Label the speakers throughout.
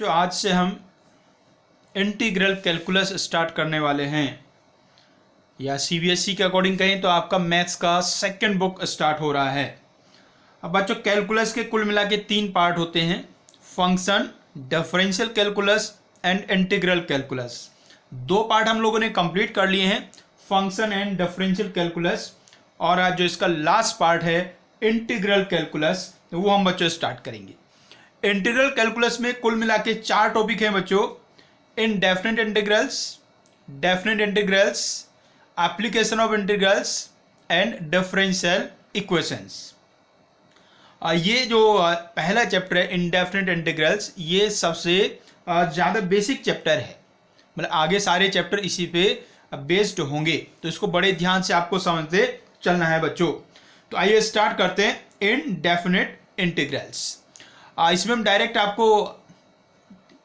Speaker 1: जो आज से हम इंटीग्रल कैलकुलस स्टार्ट करने वाले हैं, या सीबीएसई के अकॉर्डिंग कहें तो आपका मैथ्स का सेकंड बुक स्टार्ट हो रहा है। अब बच्चों कैलकुलस के कुल मिला के 3 पार्ट होते हैं, function, differential calculus and integral calculus. 2 part हम लोगों ने कंप्लीट कर लिए हैं, फंक्शन एंड डिफरेंशियल कैलकुलस, और आज जो इसका लास्ट पार्ट है इंटीग्रल कैलकुलस, वो हम बच्चों स्टार्ट करेंगे। इंटीग्रल कैलकुलस में कुल मिला के 4 टॉपिक हैं बच्चों, indefinite integrals, definite integrals, application of integrals and differential equations. ये जो पहला चैप्टर है इनडेफिनिट इंटीग्रल्स, ये सबसे ज़्यादा बेसिक चैप्टर है, मतलब आगे सारे चैप्टर इसी पे बेस्ड होंगे, तो इसको बड़े ध्यान से आपको समझते चलना है बच्चों। तो आइए स्टार्ट करते हैं इनडेफिनिट इंटीग्रल्स। इसमें हम डायरेक्ट आपको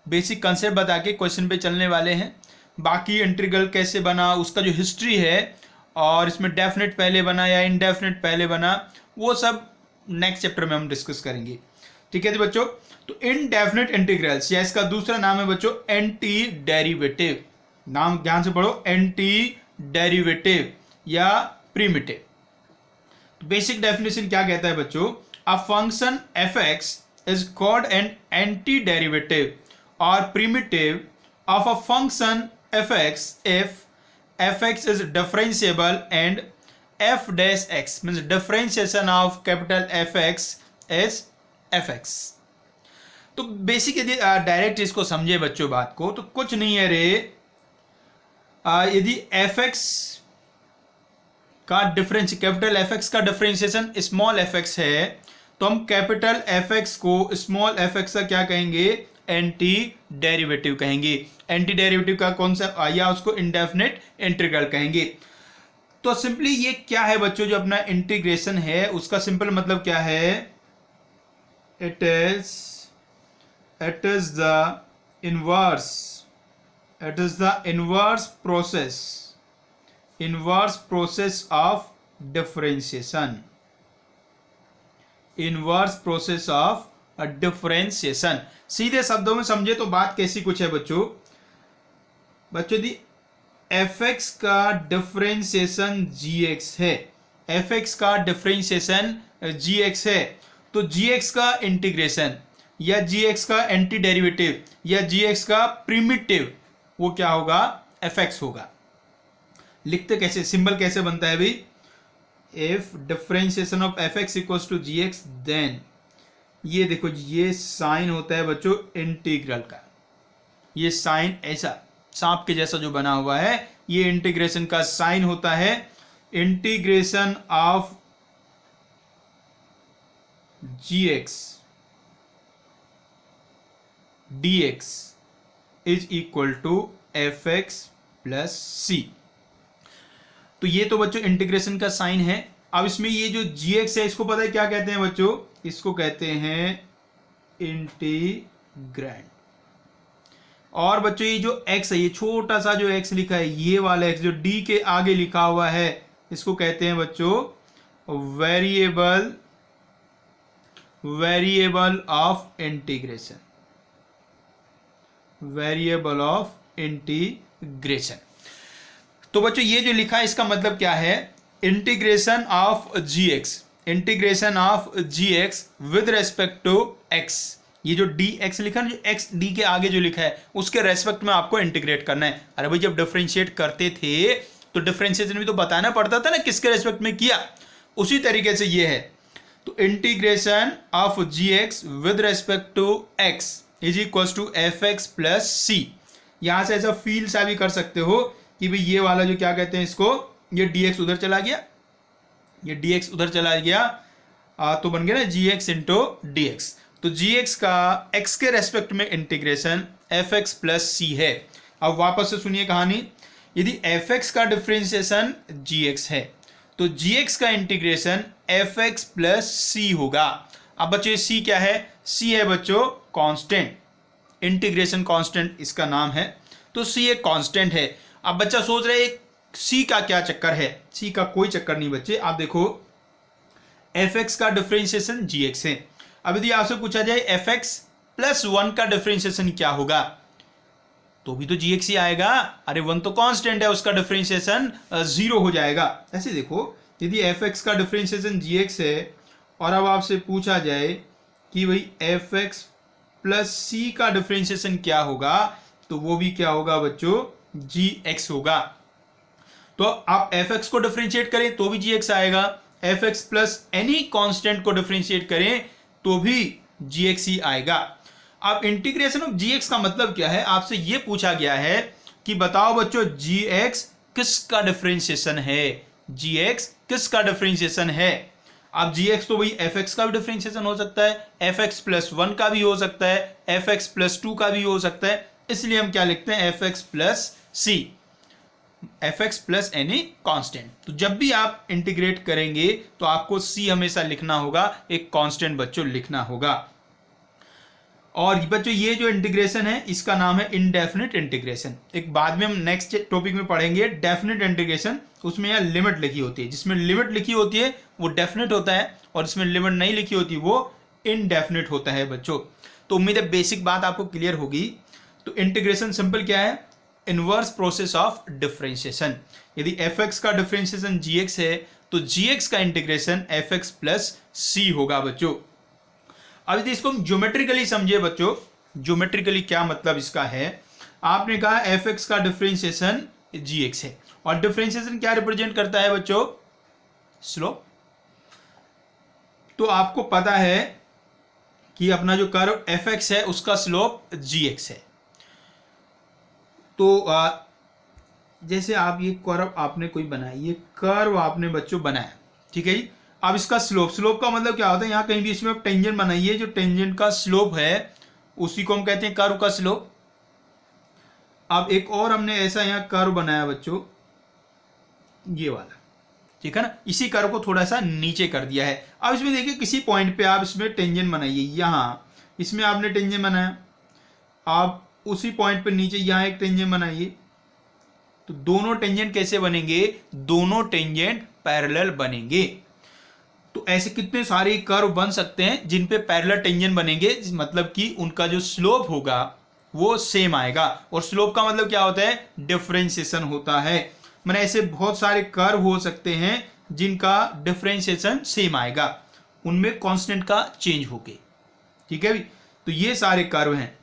Speaker 1: बेसिक कंसेप्ट बता के क्वेश्चन पे चलने वाले हैं। बाकी इंटीग्रल कैसे बना, उसका जो हिस्ट्री है, और इसमें डेफिनेट पहले बना या इनडेफिनेट पहले बना, वो सब नेक्स्ट चैप्टर में हम डिस्कस करेंगे। ठीक है जी बच्चों। तो इनडेफिनेट इंटीग्रल्स, या इसका दूसरा नाम है बच्चों एंटी डेरिवेटिव। नाम ध्यान से पढ़ो, एंटी डेरिवेटिव या प्रिमिटिव। तो बेसिक डेफिनेशन क्या कहता है बच्चों, a function F x is called an antiderivative or primitive of a function fx if fx is differentiable and f dash x means differentiation of capital Fx is fx। तो basic यदि direct इसको समझे बच्चों बात को, तो कुछ नहीं है रे, यदि fx का डिफरेंस, कैपिटल Fx का डिफरेंशिएशन स्मॉल fx है, तो हम कैपिटल Fx को स्मॉल fx का क्या कहेंगे, एंटी डेरिवेटिव कहेंगे। एंटी डेरिवेटिव का कौन सा, या उसको इंडेफिनिट इंटीग्रल कहेंगे। तो सिंपली ये क्या है बच्चों, जो अपना इंटीग्रेशन है उसका सिंपल मतलब क्या है, it is the inverse process of differentiation. Inverse process of differentiation. सीधे शब्दों में समझे तो बात कैसी कुछ है बच्चों, यदि fx का डिफरेंशिएशन gx है, fx का डिफरेंशिएशन gx है, तो gx का इंटीग्रेशन या gx का एंटी डेरिवेटिव या gx का प्रिमिटिव, वो क्या होगा, fx होगा। लिखते कैसे, सिंबल कैसे बनता है भाई, if differentiation of fx equals to gx, then ये देखो, ये साइन होता है बच्चों इंटीग्रल का, ये साइन ऐसा सांप के जैसा जो बना हुआ है, ये इंटीग्रेशन का साइन होता है। Integration of gx dx is equal to fx plus c। तो ये तो बच्चों इंटीग्रेशन का साइन है। अब इसमें ये जो gx है, इसको पता है क्या कहते हैं बच्चों, इसको कहते हैं इंटीग्रैंड। और बच्चों ये जो x है, ये छोटा सा जो x लिखा है, ये वाला x जो d के आगे लिखा हुआ है, इसको कहते हैं बच्चों variable of integration. Variable of integration. तो बच्चों ये जो लिखा है इसका मतलब क्या है, integration of gx with respect to x। ये जो dx लिखा है, जो x d के आगे जो लिखा है उसके रेस्पेक्ट में आपको इंटीग्रेट करना है। अरे भाई जब डिफरेंशिएट करते थे तो डिफरेंशिएशन भी तो बताना पड़ता था ना, किसके रेस्पेक्ट में किया, उसी तरीके से ये है। तो integration of gx with respect to x is equal to fx plus c। यहां से ऐसा फील सा भी कर सकते हो कि भाई ये वाला जो क्या कहते हैं इसको, ये dx उधर चला गया, ये dx उधर चला गया, तो बन गया ना gx इंटू dx। तो gx का x के रेस्पेक्ट में इंटीग्रेशन fx प्लस c है। अब वापस से सुनिए कहानी, यदि fx का डिफरेंशिएशन gx है, तो gx का इंटीग्रेशन fx प्लस c होगा। अब बच्चों ये c क्या है, c है बच्चों कांस्टेंट, इंटीग्रेशन कांस्टेंट इसका नाम है, तो c एक कांस्टेंट है। अब बच्चा सोच रहे c का क्या चक्कर है, c का कोई चक्कर नहीं बच्चे। आप देखो fx का डिफरेंशिएशन gx है। अब यदि आपसे पूछा जाए fx प्लस 1 का डिफरेंशिएशन क्या होगा, तो भी तो gx ही आएगा। अरे 1 तो कांस्टेंट है, उसका डिफरेंशिएशन 0 हो जाएगा। ऐसे देखो, यदि fx का डिफरेंशिएशन gx है और अब आपसे पूछा जाए कि भाई fx प्लस c का डिफरेंशिएशन क्या होगा, तो वो भी क्या होगा बच्चों, gx होगा। तो आप fx को डिफरेंशिएट करें तो भी gx आएगा, fx प्लस एनी कांस्टेंट को डिफरेंशिएट करें तो भी gx ही आएगा। अब इंटीग्रेशन ऑफ gx का मतलब क्या है, आपसे यह पूछा गया है कि बताओ बच्चों gx किसका डिफरेंशिएशन है, gx किसका डिफरेंशिएशन है। अब gx तो वही fx का भी डिफरेंशिएशन हो सकता है, fx प्लस 1 का भी हो सकता है, fx प्लस 2 का भी हो सकता है, इसलिए हम क्या लिखते हैं fx plus c, fx plus any constant. तो जब भी आप इंटीग्रेट करेंगे तो आपको c हमेशा लिखना होगा, एक कांस्टेंट बच्चों लिखना होगा। और बच्चों ये जो इंटीग्रेशन है इसका नाम है इनडेफिनिट इंटीग्रेशन। एक बाद में हम नेक्स्ट टॉपिक में पढ़ेंगे डेफिनिट इंटीग्रेशन, उसमें यहाँ लिमिट लिखी होती है, जिसमें लिमिट लिखी होती है वो डेफिनिट होता है और जिसमें लिमिट नहीं लिखी होती वो इनडेफिनिट होता है बच्चों। तो उम्मीद है बेसिक बात आपको क्लियर होगी। तो इंटीग्रेशन सिंपल क्या है, इनवर्स प्रोसेस ऑफ डिफरेंशिएशन। यदि fx का डिफरेंशिएशन gx है तो gx का इंटीग्रेशन fx प्लस c होगा बच्चों। अब यदि इसको हम ज्योमेट्रिकली समझिए बच्चों, ज्योमेट्रिकली क्या मतलब इसका है, आपने कहा fx का डिफरेंशिएशन gx है और डिफरेंशिएशन क्या रिप्रेजेंट करता है बच्चों, स्लोप। तो आपको पता है कि अपना जो कर्व fx है उसका स्लोप gx है। तो जैसे आप ये कर्व आपने कोई बनाई, ये कर्व आपने बच्चों बनाया, ठीक है जी। अब इसका स्लोप का मतलब क्या होता है, यहाँ कहीं भी इसमें आप टेंजेंट बनाइए, जो टेंजेंट का स्लोप है उसी को हम कहते हैं कर्व का स्लोप। अब एक और हमने ऐसा यहाँ कर्व बनाया बच्चों, ये वाला, ठीक है ना, इसी कर्व को थोड़ा सा नीचे कर दिया है। अब इसमें देखिए किसी पॉइंट पे आप इसमें टेंजेंट बनाइए, यहाँ इसमें आपने टेंजेंट बनाया, आप उसी पॉइंट पे नीचे यहाँ एक टेंजेंट बनाइए, तो दोनों टेंजेंट कैसे बनेंगे, दोनों टेंजेंट पैरेलल बनेंगे। तो ऐसे कितने सारे कर्व बन सकते हैं जिन पे पैरेलल टेंजेंट बनेंगे, मतलब कि उनका जो स्लोप होगा वो सेम आएगा। और स्लोप का मतलब क्या होता है, डिफरेंशिएशन होता है। मैंने ऐसे बहुत सारे कर्व हो सकते हैं जिनका डिफरेंशिएशन सेम आएगा, उनमें कांस्टेंट का चेंज होके, ठीक है भी। तो ये सारे कर्व हैं,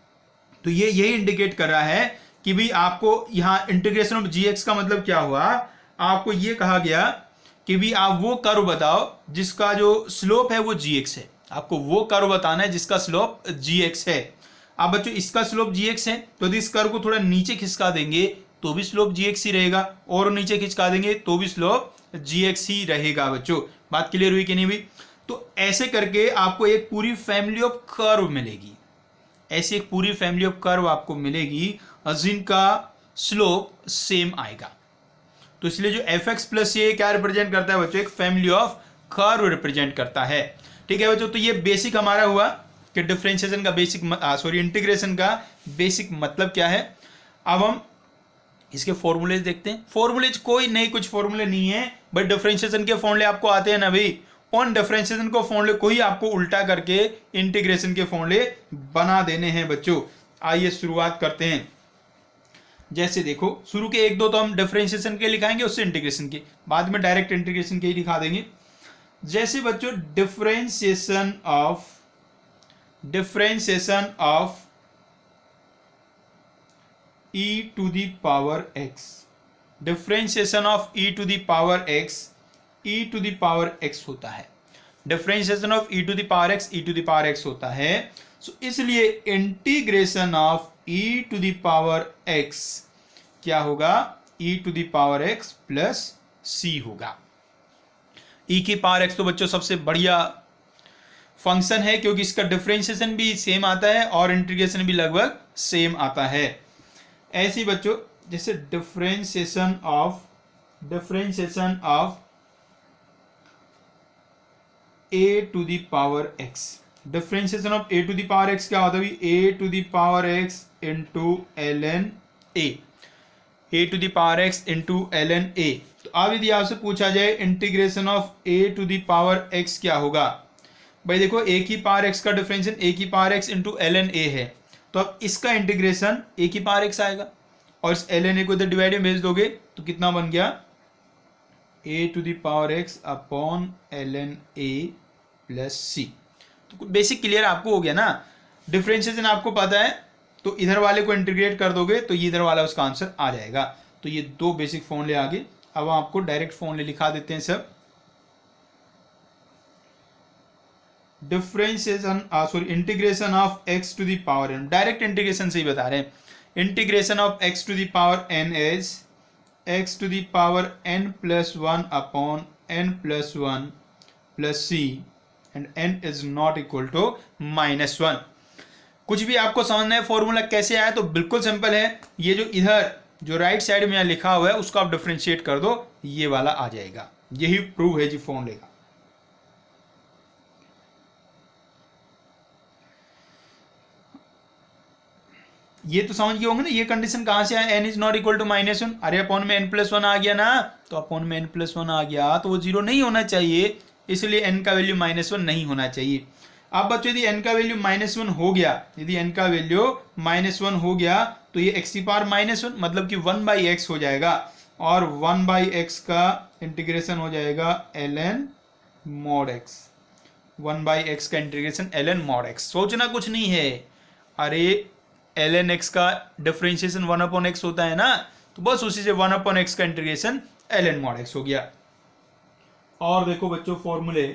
Speaker 1: तो ये यही इंडिकेट कर रहा है कि भाई आपको यहाँ इंटीग्रेशन ऑफ gx का मतलब क्या हुआ, आपको ये कहा गया कि भी आप वो कर्व बताओ जिसका जो स्लोप है वो gx है। आपको वो कर्व बताना है जिसका स्लोप gx है। अब बच्चों इसका स्लोप gx है, तो यदि इस कर्व को थोड़ा नीचे खिसका देंगे तो भी स्लोप gx ही रहेगा, और नीचे खिसका देंगे तो भी स्लोप gx ही रहेगा बच्चों। बात क्लियर हुई कि नहीं हुई। तो ऐसे करके आपको एक पूरी फैमिली ऑफ कर्व मिलेगी, ऐसी एक पूरी फैमिली ऑफ कर्व आपको मिलेगी जिनका स्लोप सेम आएगा। तो इसलिए जो fx प्लस ये क्या रिप्रेजेंट करता है बच्चों, एक फैमिली ऑफ कर्व रिप्रेजेंट करता है, ठीक है बच्चों। तो ये बेसिक हमारा हुआ कि डिफरेंशिएशन का बेसिक इंटीग्रेशन का बेसिक मतलब क्या है। अब हम इसके फॉर्मूलेज देखते हैं। फॉर्मूलेज कोई नहीं, कुछ फॉर्मूले नहीं है, बट डिफरेंशिएशन के फॉर्मूले आपको आते हैं ना भाई, उन डिफरेंशिएशन को फॉर्मूले को ही आपको उल्टा करके इंटीग्रेशन के फॉर्मूले बना देने हैं बच्चों। आइए शुरुआत करते हैं। जैसे देखो, शुरू के एक दो तो हम डिफरेंशिएशन के लिखाएंगे, उससे इंटीग्रेशन के, बाद में डायरेक्ट इंटीग्रेशन के ही दिखा देंगे। जैसे बच्चों differentiation of e to the power x, differentiation of e to the power x, e to the power x होता है। Differentiation of e to the power x, e to the power x होता है। So इसलिए integration of e to the power x क्या होगा, e to the power x plus c होगा। e की power x तो बच्चों सबसे बढ़िया फंक्शन है, क्योंकि इसका डिफरेंशिएशन भी सेम आता है और इंटीग्रेशन भी लगभग सेम आता है। ऐसे ही बच्चों जैसे differentiation of a to the power x, differentiation of a to the power x क्या होता है, a to the power x into ln a, a to the power x into ln a। तो अब यदि आपसे पूछा जाए integration of a to the power x क्या होगा, भाई देखो ए की पावर एक्स का डिफरेंशियल ए की power x into l N a है, तो अब इसका इंटीग्रेशन ए की पावर एक्स आएगा और इस एल एन ए को इधर डिवाइड में भेज दोगे तो कितना बन गया A to the power X upon L N A plus C. तो बेसिक क्लियर आपको हो गया ना, डिफरेंशिएशन आपको पता है तो इधर वाले को इंटीग्रेट कर दोगे तो ये इधर वाला उसका आंसर आ जाएगा। तो ये दो बेसिक फॉर्मूले आगे, अब आपको डायरेक्ट फॉर्मूले लिखा देते हैं सब। Differentiation sorry integration of x to the power n, direct integration से ही बता रहे हैं। Integration of x to the power n is x to the power n plus one upon n plus one plus c and n is not equal to -1। कुछ भी आपको समझना है फॉर्मूला कैसे आया तो बिल्कुल सिंपल है, ये जो इधर जो राइट साइड में लिखा हुआ है उसको आप डिफरेंशिएट कर दो, ये वाला आ जाएगा। यही प्रूव है जी फॉर्मूले का। ये तो समझ गए होंगे ना, ये कंडीशन कहां से आया, n is not equal to -1। अरे अपॉन में n+1 आ गया ना, तो अपॉन में n+1 आ गया तो वो 0 नहीं होना चाहिए, इसलिए n का वैल्यू -1 नहीं होना चाहिए। अब बच्चों यदि n का वैल्यू -1 हो गया, यदि n का वैल्यू -1 हो गया तो ये x की पावर -1 मतलब कि 1/x हो जाएगा और 1/x का इंटीग्रेशन हो जाएगा ln mod x। 1/x का इंटीग्रेशन ln mod x, सोचना कुछ नहीं है। अरे ln x का डिफरेंशिएशन 1/x होता है ना, तो बस उसी से 1/x का इंटीग्रेशन ln mod x हो गया। और देखो बच्चों फॉर्मूले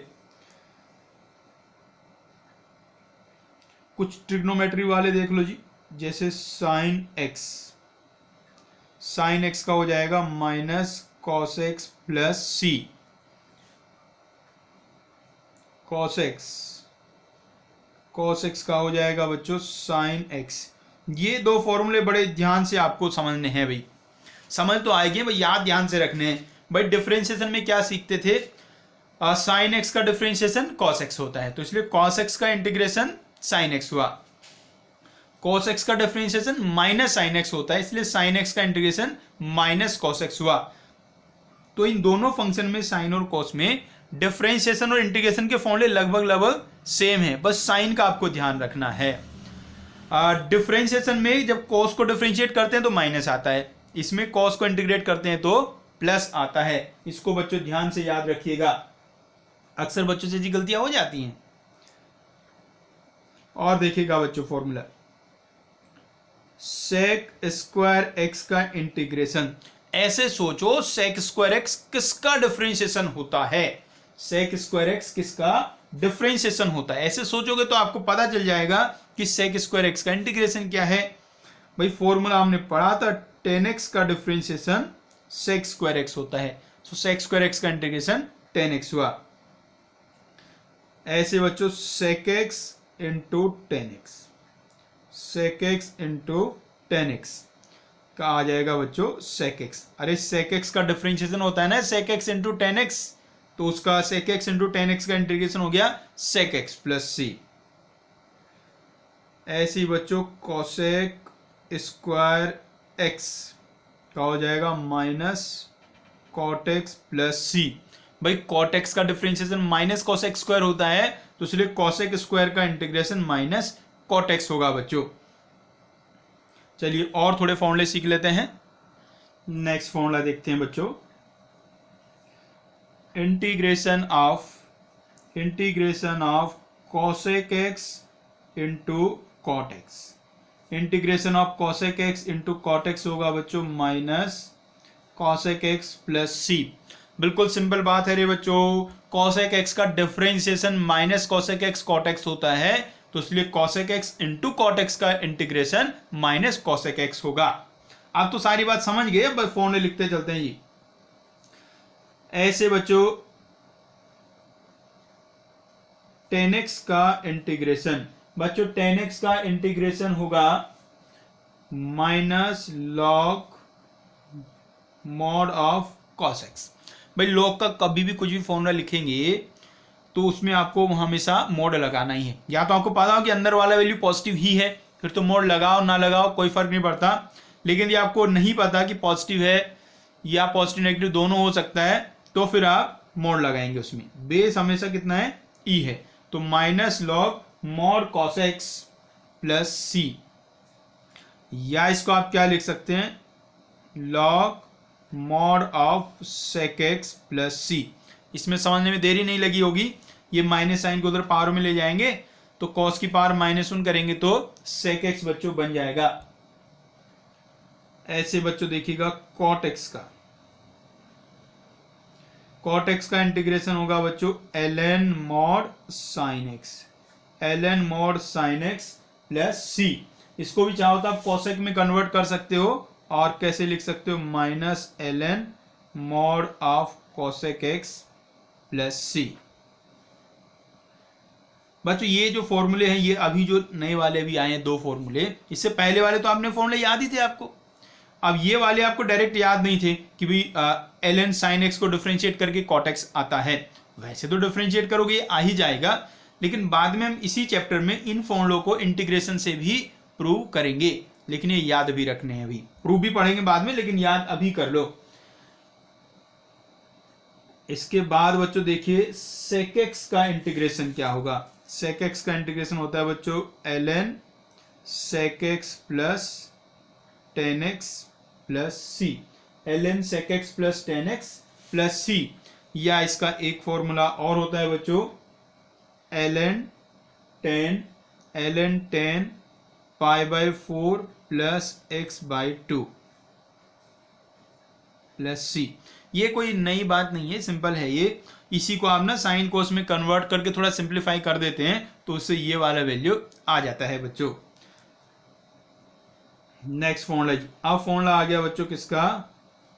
Speaker 1: कुछ ट्रिग्नोमेट्री वाले देख लो जी, जैसे साइन एक्स का हो जाएगा माइनस कॉस एक्स प्लस सी, कॉस एक्स का हो जाएगा बच्चों साइन एक्स। ये दो फॉर्मूले बड़े ध्यान से आपको समझने हैं भाई, समझ तो आएगी भाई, याद ध्यान से रखने हैं भाई। डिफरेंशिएशन में क्या सीखते थे, साइन एक्स का डिफरेंशिएशन कॉस एक्स होता है, तो इसलिए कॉस एक्स का इंटीग्रेशन साइन एक्स हुआ। कॉस एक्स का डिफरेंशिएशन माइनस साइन एक्स होता है, इसलिए साइन एक्स का इंटीग्रेशन माइनस कॉस एक्स हुआ। तो इन दोनों फंक्शन में साइन और कॉस में डिफरेंशिएशन और इंटीग्रेशन के फॉर्मूले लगभग सेम है, बस साइन का आपको ध्यान रखना है। डिफरेंशिएशन में जब कॉस को डिफरेंशिएट करते हैं तो माइनस आता है, इसमें कॉस को इंटीग्रेट करते हैं तो प्लस आता है। इसको बच्चों ध्यान से याद रखिएगा, अक्सर बच्चों से जी गलतियां हो जाती हैं। और देखिएगा बच्चों फॉर्मूला, सेक स्क्वायर एक्स का इंटीग्रेशन, ऐसे सोचो सेक स्क्वायर एक्स किसका डिफरेंशिएशन होता है, सेक स्क्वायर एक्स किसका डिफरेंशिएशन होता है, ऐसे सोचोगे तो आपको पता चल जाएगा कि सेक स्क्वायर एक्स का इंटीग्रेशन क्या है। भाई फॉर्मूला हमने पढ़ा था, tan x का डिफरेंशिएशन सेक स्क्वायर एक्स होता है, तो सेक स्क्वायर एक्स का इंटीग्रेशन tan x हुआ। ऐसे बच्चों sec x into tan x, sec x into tan x का आ जाएगा बच्चों सेक एक्स। अरे सेक एक्स का डिफरेंशिएशन होता है ना sec x into tan x, तो उसका sec x into tan x का इंटीग्रेशन हो गया सेक एक्स प्लस सी। ऐसे ही बच्चों कोसेक स्क्वायर एक्स का हो जाएगा माइनस कॉट एक्स प्लस सी। भाई कॉट एक्स का डिफरेंशिएशन माइनस कोसेक स्क्वायर होता है, तो इसलिए कोसेक स्क्वायर का इंटीग्रेशन माइनस कॉट एक्स होगा बच्चों। चलिए और थोड़े फॉर्मूले सीख लेते हैं। नेक्स्ट फॉर्मूला देखते हैं बच्चों, integration of cosec x into cot x. Integration of cosec x into cot x होगा बच्चों माइनस कोसेक एक्स प्लस सी। बिल्कुल सिंपल बात है रे बच्चों, कोसेक एक्स का differentiation minus cosec x cot x होता है, तो इसलिए cosec x into cot x का इंटीग्रेशन माइनस कोसेक एक्स होगा। आप तो सारी बात समझ गए, बस फॉर्मूले लिखते चलते हैं जी। ऐसे बच्चों tan x का इंटीग्रेशन, बच्चों tan x का इंटीग्रेशन होगा minus log mod of cos x। भाई लॉग का कभी भी कुछ भी फॉर्मूला लिखेंगे तो उसमें आपको हमेशा मोड लगाना ही है। या तो आपको पता हो कि अंदर वाला वैल्यू पॉजिटिव ही है, फिर तो मोड लगाओ ना लगाओ कोई फर्क नहीं पड़ता। लेकिन यदि आपको नहीं पता कि पॉजिटिव है या पॉजिटिव नेगेटिव दोनों हो सकता है, तो फिर आप मोड लगाएंगे। उसमें बेस हमेशा कितना है, ई है, तो तो minus log mod cos X plus C, या इसको आप क्या लिख सकते हैं, log mod of sec X plus C. इसमें समझने में देरी नहीं लगी होगी, ये माइनस साइन को उधर पावर में ले जाएंगे तो कॉस की पावर -1 करेंगे तो सेक एक्स बच्चों बन जाएगा। ऐसे बच्चों देखिएगा कॉट एक्स का, कॉट एक्स का इंटीग्रेशन होगा बच्चों ln mod sine X, ln mod sine X plus C. इसको भी चाहो तो आप कोसेक में कन्वर्ट कर सकते हो और कैसे लिख सकते हो, minus ln mod of cosec x plus C. बच्चों ये जो फॉर्मूले हैं, ये अभी जो नए वाले भी आए हैं 2 फॉर्मूले, इससे पहले वाले तो आपने फॉर्मूले याद ही थे आपको। अब ये वाले आपको डायरेक्ट याद नहीं थे कि भाई ln साइन एक्स को डिफरेंशिएट करके कॉट एक्स आता है। वैसे तो डिफरेंशिएट करोगे आ ही जाएगा, लेकिन बाद में हम इसी चैप्टर में इन फॉर्मूलों को इंटीग्रेशन से भी प्रूव करेंगे, लेकिन ये याद भी रखने हैं। अभी प्रूव भी पढ़ेंगे बाद में, लेकिन याद अभी कर लो। इसके बाद बच्चों देखिए सेक एक्स का इंटीग्रेशन क्या होगा। सेक एक्स का इंटीग्रेशन होता है बच्चों ln sec X plus tan X plus C, ln sec X plus tan X plus C. या इसका एक फॉर्मूला और होता है बच्चों ln tan pi by 4 plus X by 2 plus C. ये कोई नई बात नहीं है, सिंपल है ये। इसी को आप ना साइन कोस में कन्वर्ट करके थोड़ा सिंप्लीफाई कर देते हैं तो उससे ये वाला वैल्यू आ जाता है बच्चों। नेक्स्ट फॉर्मूला, अब फॉर्मूला आ गया बच्चों किसका,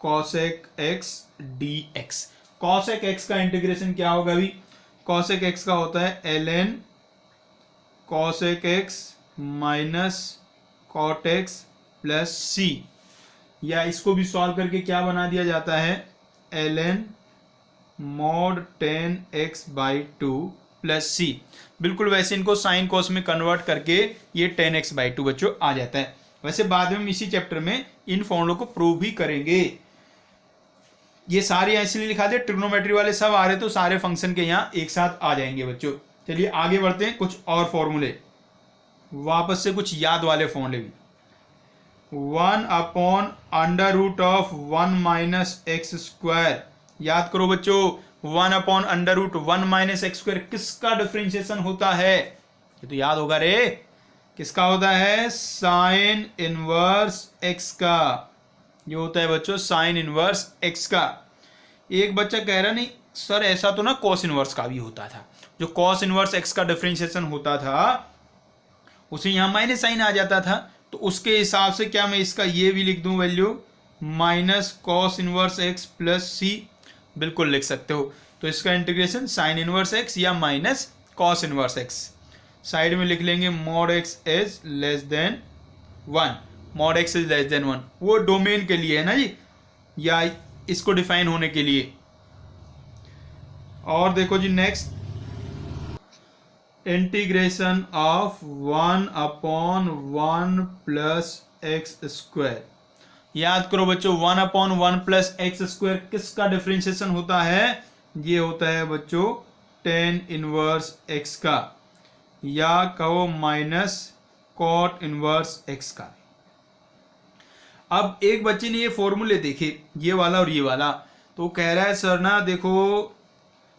Speaker 1: cosec X D X. Cosec X का इंटीग्रेशन क्या होगा अभी, कॉसेक एक्स का होता है ln cosec X minus cot X plus C. या इसको भी सॉल्व करके क्या बना दिया जाता है, ln mod tan X by 2 plus सी। बिल्कुल वैसे इनको साइन कोस में कन्वर्ट करके ये 10x बाई 2 बच्चों आ जाता है। वैसे बाद में हम इसी चैप्टर में इन फॉर्मूलों को प्रूव भी करेंगे। ये सारे इसलिए लिखा दिया, ट्रिग्नोमेट्री वाले सब आ रहे तो सारे फंक्शन के यहाँ एक साथ आ जाएंगे बच्चों। चलिए आगे बढ़ते हैं, कुछ और फॉर्मूले, वापस से कुछ याद वाले फॉर्मूले भी। 1 upon under root of 1 minus x square. याद करो बच्चों, 1 upon under root 1 minus x square किसका डिफरेंशिएशन होता है, ये तो याद होगा रे, किसका होता है, साइन इनवर्स एक्स का। ये होता है बच्चों साइन इनवर्स एक्स का। एक बच्चा कह रहा नहीं सर ऐसा तो ना कॉस इनवर्स का भी होता था, जो कॉस इनवर्स एक्स का डिफरेंशिएशन होता था उसे यहां माइनस साइन आ जाता था, तो उसके हिसाब से क्या मैं इसका ये भी लिख दूं value minus cos inverse X plus सी, बिल्कुल लिख सकते हो। तो इसका इंटीग्रेशन साइन इनवर्स एक्स या minus cos inverse X, side में लिख लेंगे mod X is less than 1, mod X is less than 1, वो डोमेन के लिए है ना जी, या इसको डिफाइन होने के लिए। और देखो जी next, integration of 1 upon 1 plus x square. याद करो बच्चों 1 अपॉन 1 प्लस एक्स स्क्वायर किसका डिफरेंशिएशन होता है, ये होता है बच्चों टेन इनवर्स एक्स का, या कहो माइनस कॉट इनवर्स एक्स का। अब एक बच्चे ने ये फॉर्मूले देखे, ये वाला और ये वाला, तो कह रहा है सर ना देखो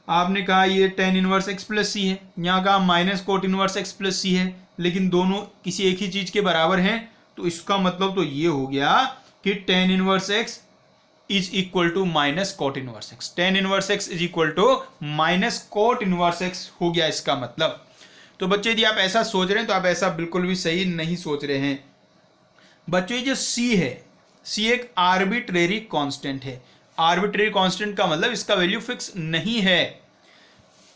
Speaker 1: आपने कहा ये tan inverse X plus C है, यहाँ कहा minus cot inverse X plus C है, लेकिन दोनों किसी एक ही चीज के बराबर हैं, तो इसका मतलब तो ये हो गया कि tan inverse x is equal to minus cot inverse x, tan inverse x is equal to minus cot inverse x हो गया इसका मतलब। तो बच्चों यदि आप ऐसा सोच रहे हैं तो आप ऐसा बिल्कुल भी सही नहीं सोच रहे हैं बच्चों। ये जो सी है, सी एक आर्बिट्रेरी कांस्टेंट है। आर्बिट्रेरी कांस्टेंट का मतलब इसका वैल्यू फिक्स नहीं है,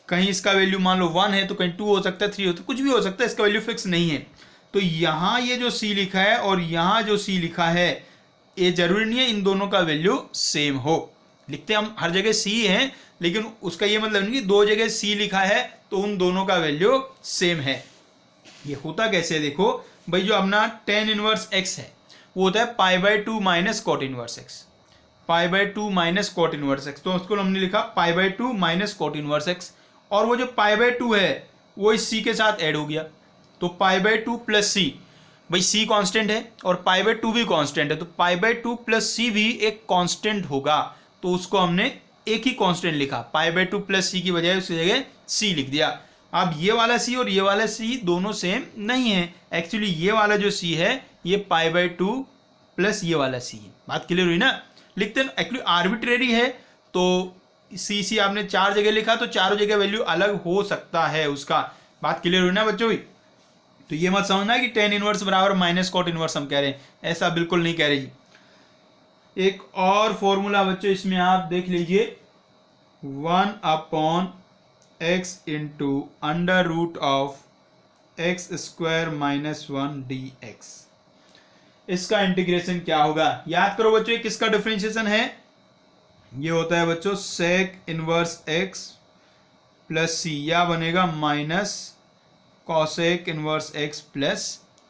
Speaker 1: कहीं इसका वैल्यू मान लो 1 है तो कहीं 2 हो सकता है, 3 हो सकता है, कुछ भी हो सकता है, इसका वैल्यू फिक्स नहीं है। तो यहां ये जो सी लिखा है और यहां जो सी लिखा है, ये जरूरी नहीं है इन दोनों का वैल्यू सेम हो। लिखते हम हर जगह सी है, लेकिन उसका ये मतलब नहीं कि दो जगह सी लिखा है तो उन दोनों का वैल्यू सेम है। ये होता कैसे है, देखो भाई जो अपना टेन इनवर्स एक्स है वो होता है pi by 2 minus cot inverse x, pi by 2 minus cot inverse x, तो उसको हमने लिखा pi by 2 minus cot inverse x. और वो जो पाई बाई 2 है वो इस सी के साथ ऐड हो गया, तो पाई बाई टू प्लस सी, भाई सी कांस्टेंट है और पाई बाई टू भी कांस्टेंट है, तो पाई बाई टू प्लस सी भी एक कांस्टेंट होगा, तो उसको हमने एक ही कांस्टेंट लिखा, पाई बाई टू प्लस सी की बजाय उसकी जगह सी लिख दिया। अब ये वाला सी और ये वाला सी दोनों सेम नहीं है, एक्चुअली ये वाला जो सी है ये पाई बाई टू प्लस ये वाला सी है। बात क्लियर हुई ना? लिखते हैं एक्चुअली आर्बिट्रेरी है, तो सी आपने 4 जगह लिखा तो चारों जगह वैल्यू अलग हो सकता है उसका। बात क्लियर हुई ना बच्चों? तो ये मत समझना कि टेन इनवर्स बराबर माइनस कॉट इनवर्स हम कह रहे हैं, ऐसा बिल्कुल नहीं कह रहे जी। एक और फॉर्मूला बच्चों इसमें आप देख लीजिए, 1 upon x into under root of x square minus 1 d x. इसका इंटीग्रेशन क्या होगा? याद करो बच्चों, किसका डिफरेंशिएशन है? ये होता है बच्चों sec inverse X plus C, या बनेगा minus cosec inverse X plus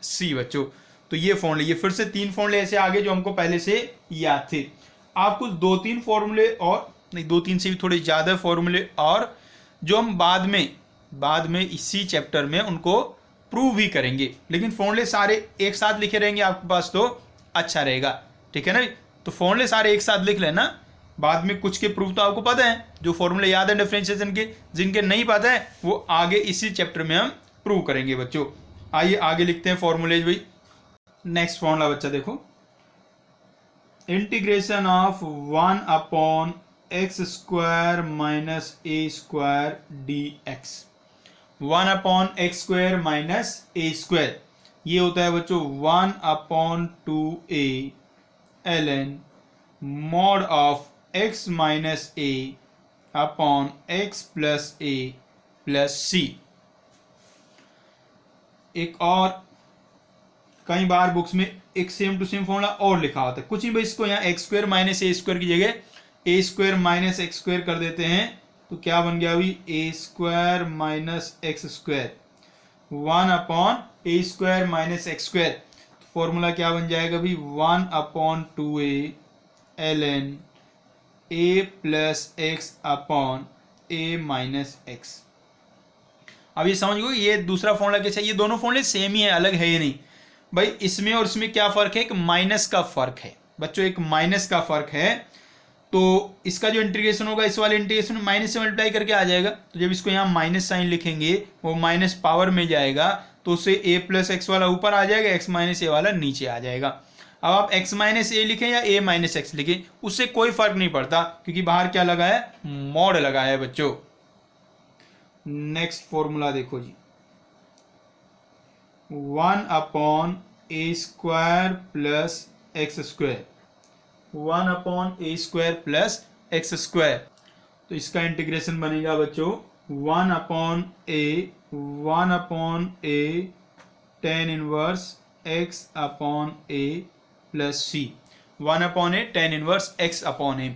Speaker 1: C बच्चों। तो ये फॉर्मूले, ये फिर से 3 फॉर्मूले ऐसे आगे जो हमको पहले से याद थे। आप कुछ 2-3 फॉर्मूले और नहीं, 2-3 से भी थोड़े ज़्यादा फॉर्मूले और जो हम बाद में इसी चैप्टर में उनको प्रूव भी करेंगे, लेकिन फॉर्मूले सारे एक साथ लिखे रहेंगे आपके पास तो अच्छा रहेगा, ठीक है ना? तो फॉर्मूले सारे एक साथ लिख लेना, बाद में कुछ के प्रूफ तो आपको पता है, जो फॉर्मूले याद है डिफरेंशिएशन के, जिनके नहीं पता है वो आगे इसी चैप्टर में हम प्रूव करेंगे बच्चों। आइए आगे लिखते हैं फॉर्मूलेज भाई। नेक्स्ट फॉर्मूला बच्चा देखो, integration of 1 upon x square minus A square D x. 1 upon x square minus A square, ये होता है बच्चों 1 upon 2a ln mod of x minus a upon x plus a plus c। एक और कई बार books में एक same to same formula और लिखा होता है, कुछ ही भाई इसको यहाँ X square minus A square की जगह A square minus x square कर देते हैं, तो क्या बन गया अभी A square minus x square 1 upon A square minus x square. Formula क्या बन जाएगा अभी 1 upon 2a ln a plus X upon a minus X. अब ये समझ गो, ये दूसरा फॉर्मूला कैसा है? ये दोनों फॉर्मूले सेम ही है, अलग है ये नहीं भाई। इसमें और इसमें क्या फर्क है? एक माइनस का फर्क है बच्चों, एक माइनस का फर्क है। तो इसका जो इंटीग्रेशन होगा इस वाले इंटीग्रेशन में माइनस से मल्टीप्लाई करके आ जाएगा, तो जब इसको यहाँ माइनस साइन लिखेंगे वो माइनस पावर में जाएगा, तो उससे a प्लस एक्स वाला ऊपर आ जाएगा, x माइनस ए वाला नीचे आ जाएगा। अब आप x माइनस ए लिखें या a माइनस एक्स लिखें, उससे कोई फर्क नहीं पड़ता, क्योंकि बाहर क्या लगा है? मॉड लगा है बच्चों। नेक्स्ट फॉर्मूला देखो जी, 1 upon A square plus x square, 1 upon A square plus x square. तो इसका इंटीग्रेशन बनेगा बच्चों 1 upon A tan inverse x upon A plus C, 1 upon A tan inverse x upon A.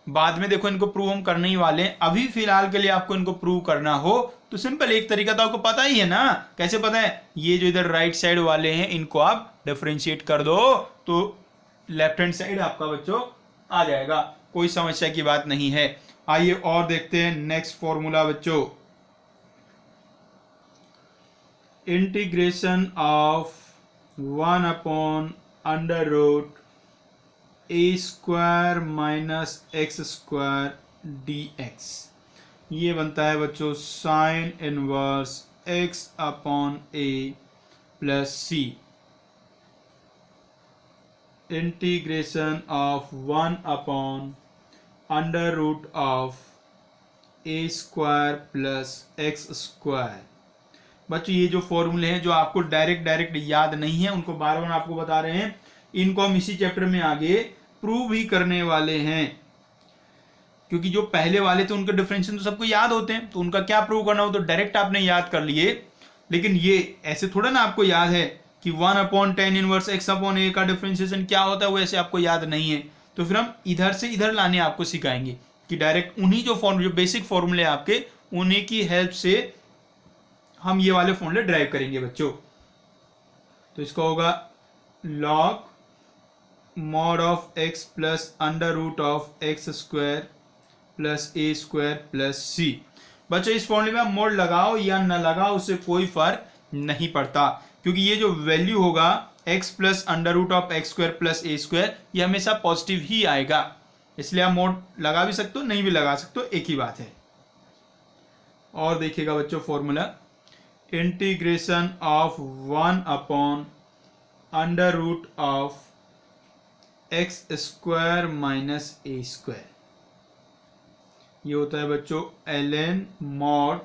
Speaker 1: बाद में देखो इनको प्रूव हम करने ही वाले हैं, अभी फिलहाल के लिए आपको इनको प्रूव करना हो तो सिंपल एक तरीका तो आपको पता ही है ना। कैसे पता है? ये जो इधर राइट साइड वाले हैं इनको आप डिफरेंशिएट कर दो तो लेफ्ट हैंड साइड आपका बच्चों आ जाएगा, कोई समस्या की बात नहीं है। आइए और देखते हैं नेक्स्ट फॉर्मूला बच्चों, integration of 1 upon under root a square minus x square D x. ये बनता है बच्चों sine inverse x upon A plus c. Integration of 1 upon under root of A square plus x square. बच्चों ये जो फॉर्मूले हैं जो आपको डायरेक्ट याद नहीं है, उनको बार बार आपको बता रहे हैं, इनको हम इसी चैप्टर में आगे प्रूव भी करने वाले हैं। क्योंकि जो पहले वाले थे उनके डिफरेंशिएशन तो सबको याद होते हैं, तो उनका क्या प्रूव करना हो तो डायरेक्ट आपने याद कर लिए, लेकिन ये ऐसे थोड़ा ना आपको याद है कि 1 upon tan inverse x upon A का डिफरेंशिएशन क्या होता है, वो ऐसे आपको याद नहीं है। तो फिर हम इधर से इधर लाने आपको सिखाएंगे कि डायरेक्ट उन्हीं जो बेसिक फॉर्मूले आपके, उन्हीं की हेल्प से हम ये वाले फॉर्मूले ड्राइव करेंगे बच्चों। तो इसका होगा log mod of x plus under root of x square plus A square plus C. बच्चों इस फॉर्मूले में आप मोड लगाओ या न लगाओ उससे कोई फर्क नहीं पड़ता, क्योंकि ये जो वैल्यू होगा x plus under root of x square plus A square, ये हमेशा पॉजिटिव ही आएगा। इसलिए आप मोड लगा भी सकते हो, नहीं भी लगा सकते हो, एक ही बात है। और देखिएगा बच्चों formula, integration of 1 upon under root of x square minus A square, ये होता है बच्चों ln mod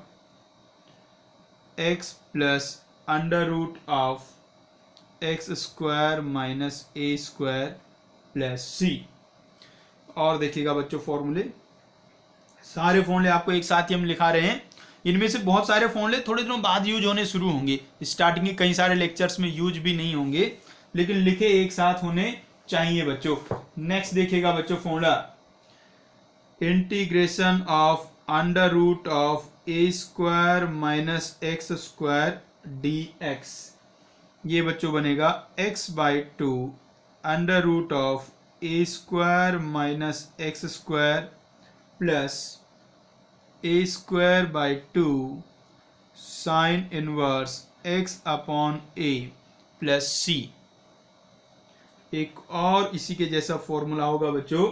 Speaker 1: x plus under root of x square minus A square plus C. और देखिएगा बच्चों फॉर्मूले, सारे फॉर्मूले आपको एक साथ ही हम लिखा रहे हैं। इनमें से बहुत सारे फॉर्मूले थोड़े दिनों बाद यूज होने शुरू होंगे, स्टार्टिंग के कई सारे लेक्चर्स में यूज भी नहीं होंगे, लेकिन लिखे एक साथ होने चाहिए बच्चों। नेक्स्ट देखिएगा बच्चों formula, integration of under root of A square minus x square D x, ये बच्चों बनेगा x by two under root of A square minus x square plus A square by two sine inverse x upon A plus C. एक और इसी के जैसा formula होगा बच्चों,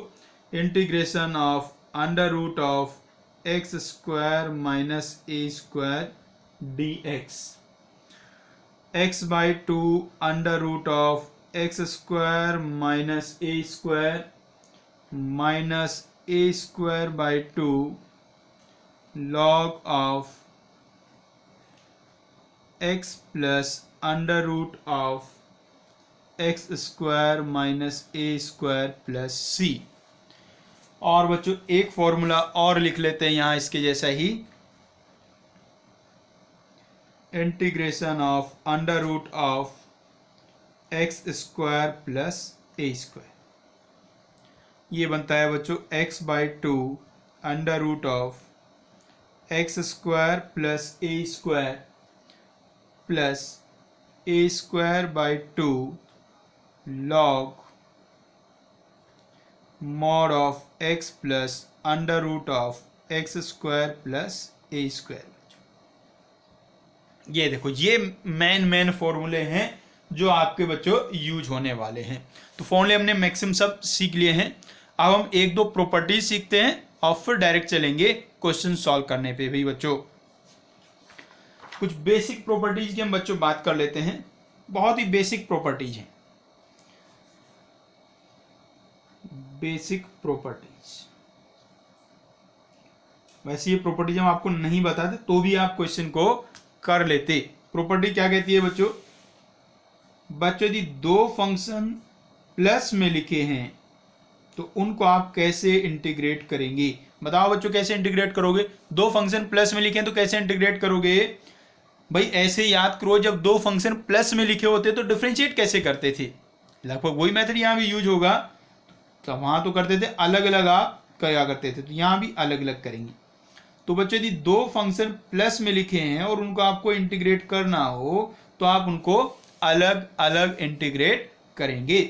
Speaker 1: integration of under root of x square minus A square D X, x by two under root of x square minus A square minus A square by two log of x plus under root of x square minus A square plus C. और बच्चों एक formula और लिख लेते हैं यहाँ इसके जैसा ही, integration of under root of x square plus A square, ये बनता है बच्चों x by two under root of x square plus A square plus A square by two log mod of x plus under root of x square plus A square. ये देखो ये main फॉर्मूले हैं जो आपके बच्चों यूज होने वाले हैं। तो फॉर्मूले हमने मैक्सिमम सब सीख लिए हैं। अब हम एक दो प्रॉपर्टीज सीखते हैं और फिर डायरेक्ट चलेंगे क्वेश्चन सॉल्व करने पे भी बच्चों। कुछ बेसिक प्रॉपर्टीज की हम बच्चों बात कर लेते हैं, बहुत ही बेसिक प्रॉपर्टीज हैं। बेसिक प्रॉपर्टीज, वैसे ये प्रॉपर्टीज हम आपको नहीं बताते तो भी आप क्वेश्चन को कर लेते। प्रॉपर्टी क्या कहती है बच्चों, यदि दो फंक्शन प्लस में लिखे हैं तो उनको आप कैसे इंटीग्रेट करेंगे। बताओ बच्चों कैसे इंटीग्रेट करोगे, दो फंक्शन प्लस में लिखे हैं तो कैसे इंटीग्रेट करोगे। भाई ऐसे याद करो, जब दो फंक्शन प्लस में लिखे होते तो डिफरेंशिएट कैसे करते थे, लगभग वही मेथड यहाँ भी यूज होगा। तो वहां तो करते थे अलग अलग, आप क्या करते थे, तो यहाँ भी अलग अलग करेंगे। तो बच्चों यदि दो फंक्शन प्लस में लिखे हैं और उनको आपको इंटीग्रेट करना हो तो आप उनको अलग अलग इंटीग्रेट करेंगे,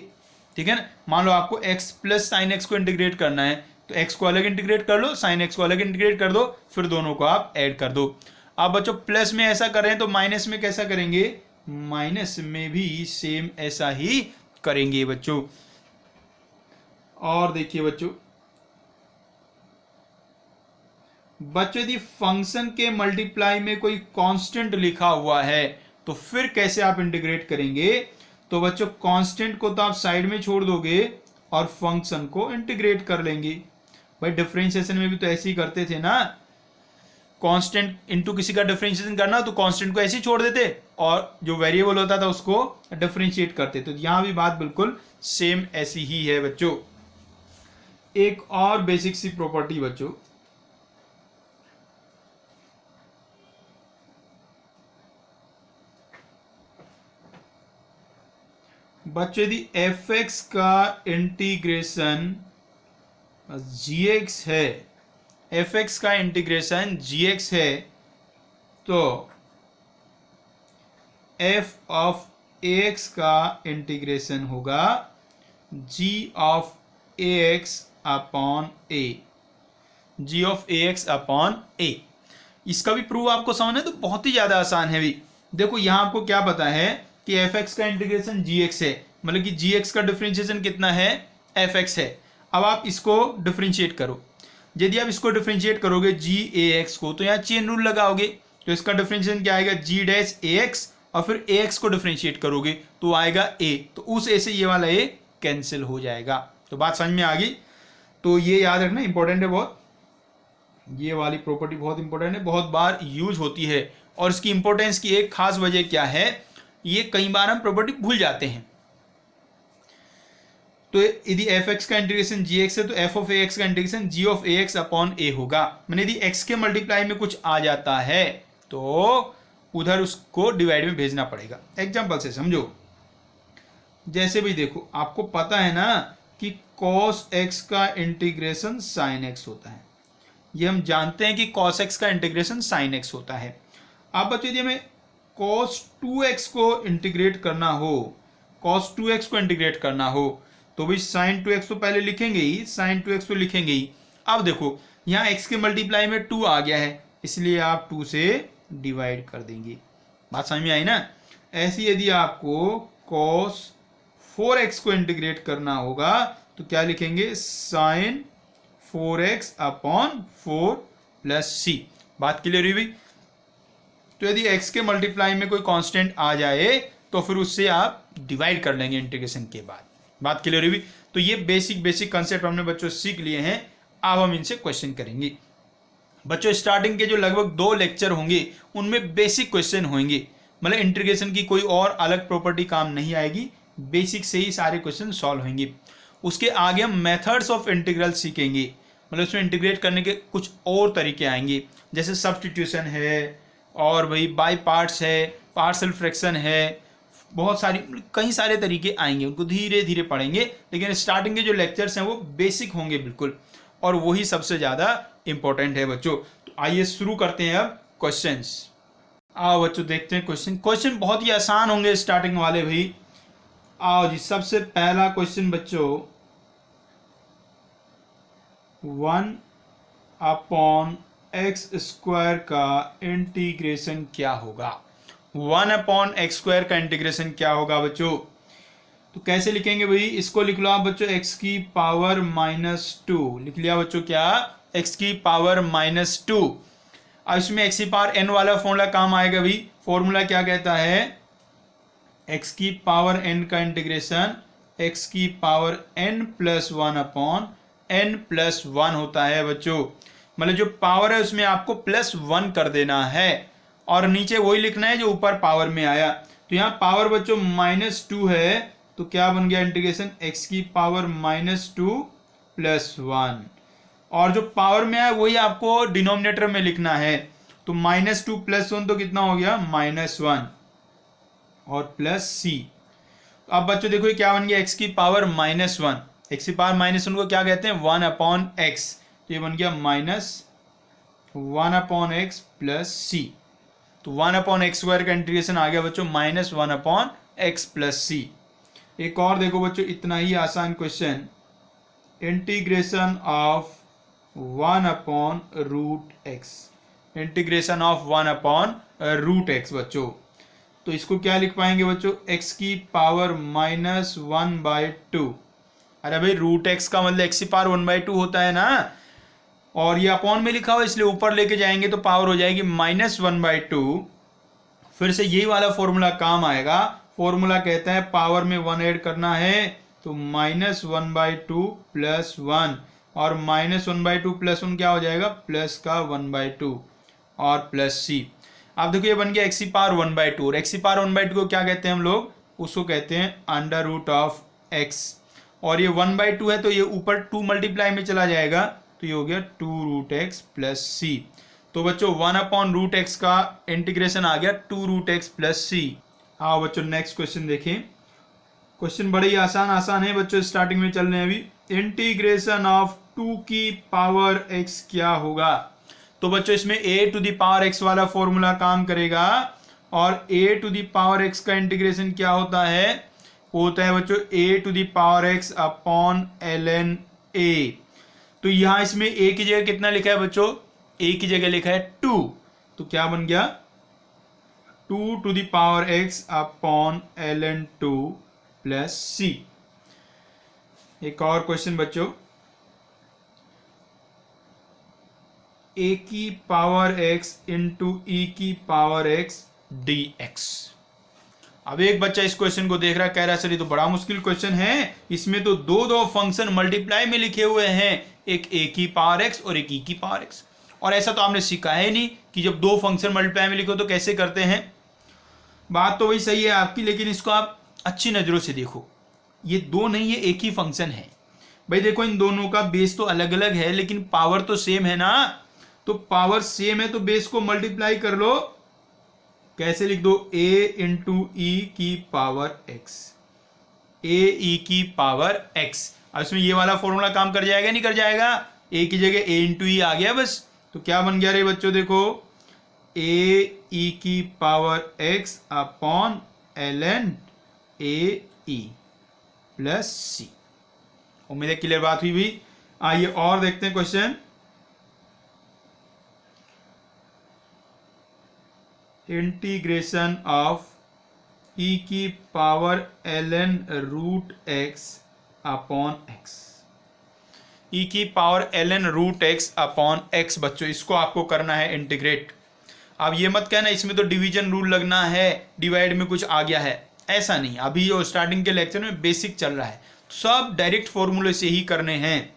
Speaker 1: ठीक है ना। मान लो आपको x प्लस साइन एक्स को इंटीग्रेट करना है तो x को अलग इंटीग्रेट कर लो, साइन एक्स को अलग इंटीग्रेट कर दो, फिर दोनों को आप ऐड कर दो। अब बच्चों प्लस में ऐसा कर रहे हैं तो माइनस में कैसा करेंगे, माइनस में भी सेम ऐसा ही करेंगे बच्चों। और देखिए बच्चों यदि फंक्शन के मल्टीप्लाई में कोई कांस्टेंट लिखा हुआ है तो फिर कैसे आप इंटीग्रेट करेंगे। तो बच्चों कांस्टेंट को तो आप साइड में छोड़ दोगे और फंक्शन को इंटीग्रेट कर लेंगे। भाई डिफरेंशिएशन में भी तो ऐसे ही करते थे ना, कांस्टेंट इनटू किसी का डिफरेंशिएशन करना तो कांस्टेंट को ऐसे ही छोड़ देते और जो वेरिएबल होता था उसको डिफरेंशिएट करते। तो यहां भी बात बिल्कुल सेम ऐसी ही है बच्चों। एक और बेसिक सी प्रॉपर्टी बच्चों, यदि f(x) का इंटीग्रेशन gx है, f(x) का इंटीग्रेशन gx है तो f ऑफ ax का इंटीग्रेशन होगा g of ax upon a, g of ax upon a। इसका भी प्रूव आपको समझना है तो बहुत ही ज्यादा आसान है भी। देखो यहाँ आपको क्या पता है कि एफ एक्स का इंटीग्रेशन जी एक्स है, मतलब कि जी एक्स का डिफरेंशिएशन कितना है, एफ एक्स है। अब आप इसको डिफरेंशिएट करो, यदि आप इसको डिफरेंशिएट करोगे जी ए एक्स को, तो यहाँ चेन रूल लगाओगे, तो इसका डिफरेंशिएशन क्या आएगा, जी डैश ए एक्स, और फिर ए एक्स को डिफरेंशिएट करोगे तो आएगा ए, तो उस ए से ये वाला ए कैंसिल हो जाएगा। तो बात समझ में आ गई। तो ये याद रखना इंपॉर्टेंट है बहुत, ये वाली प्रॉपर्टी बहुत इंपॉर्टेंट है, बहुत बार यूज होती है। और इसकी इंपॉर्टेंस की एक खास वजह क्या है, ये कई बार हम प्रॉपर्टी भूल जाते हैं। तो यदि एफ एक्स का इंटीग्रेशन जी एक्स है तो एफ ऑफ ए एक्स का integration G of A X upon A होगा। मैंने यदि एक्स के मल्टीप्लाई में कुछ आ जाता है तो उधर उसको डिवाइड में भेजना पड़ेगा। एग्जाम्पल से समझो, जैसे भी देखो आपको पता है ना कि कॉस एक्स का इंटीग्रेशन साइन एक्स होता है, ये हम जानते हैं कि कॉस एक्स का इंटीग्रेशन साइन एक्स होता है। अब बच्चों यदि हमें कॉस 2x को इंटीग्रेट करना हो, कॉस 2x को इंटीग्रेट करना हो तो भी साइन 2x तो पहले लिखेंगे ही, साइन 2x तो लिखेंगे ही। अब देखो यहाँ x के मल्टीप्लाई में 2 आ गया है, इसलिए आप 2 से डिवाइड कर देंगे। बात समझ में आई ना। ऐसी यदि आपको कॉस 4x को इंटीग्रेट करना होगा तो क्या लिखेंगे, sign 4x upon 4 plus C. बात क्लियर हुई भी। तो यदि x के मल्टीप्लाई में कोई कांस्टेंट आ जाए तो फिर उससे आप डिवाइड कर लेंगे इंटीग्रेशन के बाद। बात क्लियर हुई। तो ये बेसिक कंसेप्ट हमने बच्चों सीख लिए हैं, अब हम इनसे क्वेश्चन करेंगे। बच्चों स्टार्टिंग के जो लगभग 2 लेक्चर होंगे उनमें बेसिक क्वेश्चन होंगे, मतलब इंटीग्रेशन की कोई और अलग प्रॉपर्टी काम नहीं आएगी, बेसिक से ही सारे क्वेश्चन सॉल्व होंगे। उसके आगे हम मेथड्स ऑफ इंटीग्रल सीखेंगे, मतलब उसमें इंटीग्रेट करने के कुछ और तरीके आएंगे, जैसे सब्स्टिट्यूशन है और भाई बाय पार्ट्स है, पार्शियल फ्रैक्शन है, बहुत सारी कई सारे तरीके आएंगे, उनको धीरे धीरे पढ़ेंगे। लेकिन स्टार्टिंग के जो लेक्चर्स हैं वो बेसिक होंगे बिल्कुल, और वही सबसे ज़्यादा इंपॉर्टेंट है बच्चों। तो आइए शुरू करते हैं अब क्वेश्चंस। आओ बच्चों देखते हैं क्वेश्चन बहुत ही आसान होंगे स्टार्टिंग वाले भाई। आओ जी, सबसे पहला क्वेश्चन बच्चों, 1 अपॉन एक्स स्क्वायर का इंटीग्रेशन क्या होगा। 1 अपॉन एक्स स्क्वायर का इंटीग्रेशन क्या होगा बच्चों। तो कैसे लिखेंगे भाई, इसको लिख लो आप बच्चों एक्स की पावर -2 लिख लिया बच्चों, क्या, एक्स की पावर -2। अब इसमें एक्स की पावर n वाला फॉर्मूला काम आएगा भाई। फॉर्मूला क्या कहता है, एक्स की पावर n का इंटीग्रेशन एक्स की power n plus 1 upon n plus 1 होता है बच्चों। मतलब जो पावर है उसमें आपको +1 कर देना है और नीचे वही लिखना है जो ऊपर पावर में आया। तो यहाँ पावर बच्चों -2 है, तो क्या बन गया इंटीग्रेशन एक्स की पावर -2 प्लस 1, और जो पावर में आया वही आपको डिनोमिनेटर में लिखना है। तो -2 प्लस 1 तो कितना हो गया, -1 और प्लस सी। अब बच्चों देखो ये क्या बन गया, एक्स की पावर -1, एक्स की पावर -1 को क्या कहते हैं, 1 अपॉन एक्स, तो ये बन गया -1 अपॉन एक्स प्लस सी। तो 1 अपॉन एक्स स्क्वायर का इंटीग्रेशन आ गया बच्चों -1 अपॉन एक्स प्लस सी। एक और देखो बच्चों इतना ही आसान question, integration of 1 upon root x, integration of 1 upon root x बच्चों। तो इसको क्या लिख पाएंगे बच्चों, एक्स की पावर -1/2। अरे भाई रूट एक्स का मतलब एक्स की पावर 1/2 होता है ना, और ये अपॉन में लिखा हुआ इसलिए ऊपर लेके जाएंगे तो पावर हो जाएगी -1/2। फिर से यही वाला फॉर्मूला काम आएगा। फॉर्मूला कहता है पावर में 1 ऐड करना है तो -1/2 प्लस 1, और -1/2 प्लस 1 क्या हो जाएगा, प्लस का 1/2 और प्लस सी। अब देखो ये बन गया एक्स की पावर 1/2, और एक्स की पावर 1/2 को क्या कहते हैं हम लोग, उसको कहते हैं अंडर रूट ऑफ एक्स, और ये 1/2 है तो ये ऊपर 2 मल्टीप्लाई में चला जाएगा, तो ये हो गया 2 रूट एक्स प्लस सी। तो बच्चों 1 अपॉन रूट एक्स का इंटीग्रेशन आ गया 2 रूट एक्स प्लस सी। आओ बच्चों नेक्स्ट क्वेश्चन देखें। क्वेश्चन बड़े ही आसान है बच्चों, स्टार्टिंग में चल रहे हैं अभी। इंटीग्रेशन ऑफ 2 की पावर x क्या होगा। तो बच्चों इसमें a to the power x वाला फॉर्मूला काम करेगा, और a to the power x का इंटीग्रेशन क्या होता है, वो होता है बच्चों a to the power x upon ln a। तो यहां इसमें a की जगह कितना लिखा है बच्चों, a की जगह लिखा है 2, तो क्या बन गया 2 to the power x upon ln2 plus c। एक और क्वेश्चन बच्चों, a की पावर x इंटू e की पावर x dx। अब एक बच्चा इस क्वेश्चन को देख रहा है, कह रहा है सर ये तो बड़ा मुश्किल क्वेश्चन है, इसमें तो दो दो फंक्शन मल्टीप्लाई में लिखे हुए हैं, एक a की पावर x और एक e की पावर x, और ऐसा तो आपने सीखा है नहीं कि जब दो फंक्शन मल्टीप्लाई में लिखो तो कैसे करते हैं। बात तो वही सही है आपकी, लेकिन इसको आप अच्छी नज़रों से देखो, ये दो नहीं, ये एक ही फंक्शन है भाई। देखो इन दोनों का बेस तो अलग अलग है लेकिन पावर तो सेम है ना, तो पावर सेम है तो बेस को मल्टीप्लाई कर लो। कैसे लिख दो, a इंटू ई की पावर x, a e की पावर x। अब इसमें ये वाला फॉर्मूला काम कर जाएगा नहीं कर जाएगा, a की जगह a इंटू ई आ गया बस। तो क्या बन गया रे बच्चों, देखो a e की power x upon ln a e plus c। उम्मीद है क्लियर बात हुई भी। आइए और देखते हैं क्वेश्चन। इंटीग्रेशन ऑफ e की power ln root x upon x, e की power ln root x upon x। बच्चों इसको आपको करना है इंटीग्रेट। अब ये मत कहना इसमें तो डिवीजन रूल लगना है, डिवाइड में कुछ आ गया है, ऐसा नहीं। अभी जो स्टार्टिंग के लेक्चर में बेसिक चल रहा है, सब डायरेक्ट फॉर्मूले से ही करने हैं।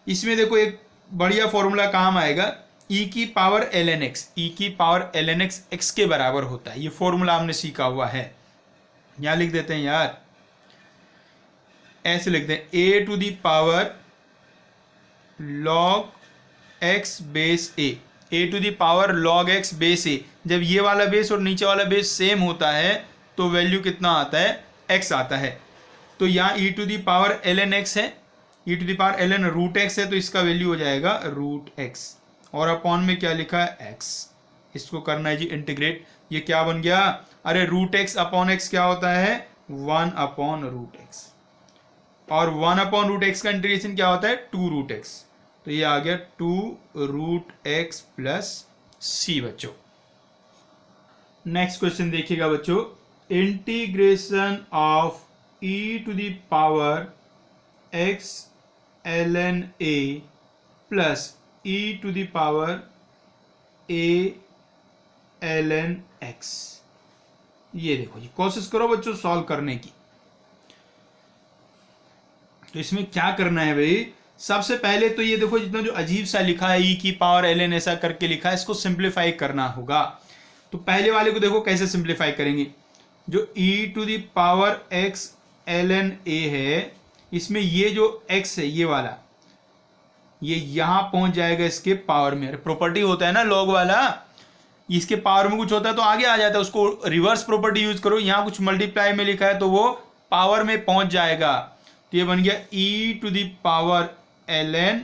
Speaker 1: इसमें देखो एक बढ़िया फॉर्मूला काम आएगा, e की पावर ln x, e की पावर ln x x के बराबर होता है। ये फॉर्मूला हमने सीखा हुआ है, यहां लिख देते हैं यार, ऐसे लिखते हैं a to the power log x base a to the power log x base a। जब ये वाला बेस और नीचे वाला बेस सेम होता है तो वैल्यू कितना आता है, x आता है। तो यहाँ e to the power ln x है, e to the power ln root x है, तो इसका वैल्यू हो जाएगा रूट x, और अपॉन में क्या लिखा है x। इसको करना है जी इंटीग्रेट। ये क्या बन गया, अरे रूट x अपॉन x क्या होता है 1 अपॉन रूट x, और 1 अपॉन रूट x का इंटीग्रेशन क्या होता है 2 रूट x। तो ये आ गया 2 रूट x प्लस c। बच्चों नेक्स्ट क्वेश्चन देखिएगा बच्चों, integration of e to the power x ln a plus e to the power a ln x। ये देखो जी, कोशिश करो बच्चों सॉल्व करने की। तो इसमें क्या करना है भाई, सबसे पहले तो ये देखो जितना जो अजीब सा लिखा है e की पावर ln ऐसा करके लिखा है, इसको सिंप्लीफाई करना होगा। तो पहले वाले को देखो कैसे सिंप्लीफाई करेंगे। जो e to the power x ln a है, इसमें ये जो x है ये वाला, ये यहां पहुंच जाएगा इसके पावर में। प्रॉपर्टी होता है ना लॉग वाला, इसके पावर में कुछ होता है तो आगे आ जाता है, उसको रिवर्स प्रॉपर्टी यूज करो। यहां कुछ मल्टीप्लाई में लिखा है तो वो पावर में पहुंच जाएगा। तो ये बन गया e to the power ln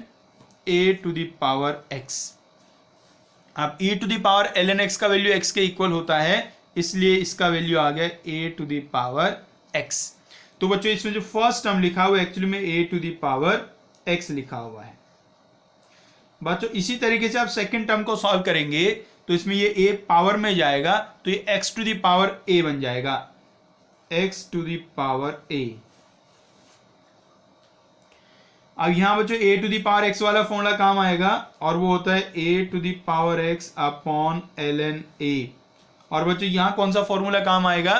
Speaker 1: a to the power x। अब e to the power ln x का वैल्यू x के इक्वल होता है, इसलिए इसका वैल्यू आ गया a to the power x। तो बच्चों इसमें जो फर्स्ट टर्म लिखा हुआ है एक्चुअली में a to the power x लिखा हुआ है। बच्चों इसी तरीके से आप सेकंड टर्म को सॉल्व करेंगे तो इसमें ये a पावर में जाएगा तो ये x to the power a बन जाएगा, x to the power a। अब यहां बच्चों a to the power x वाला फॉर्मूला काम आएगा, और वो होता है a to the power x upon ln a। और बच्चों यहां कौन सा फॉर्मूला काम आएगा,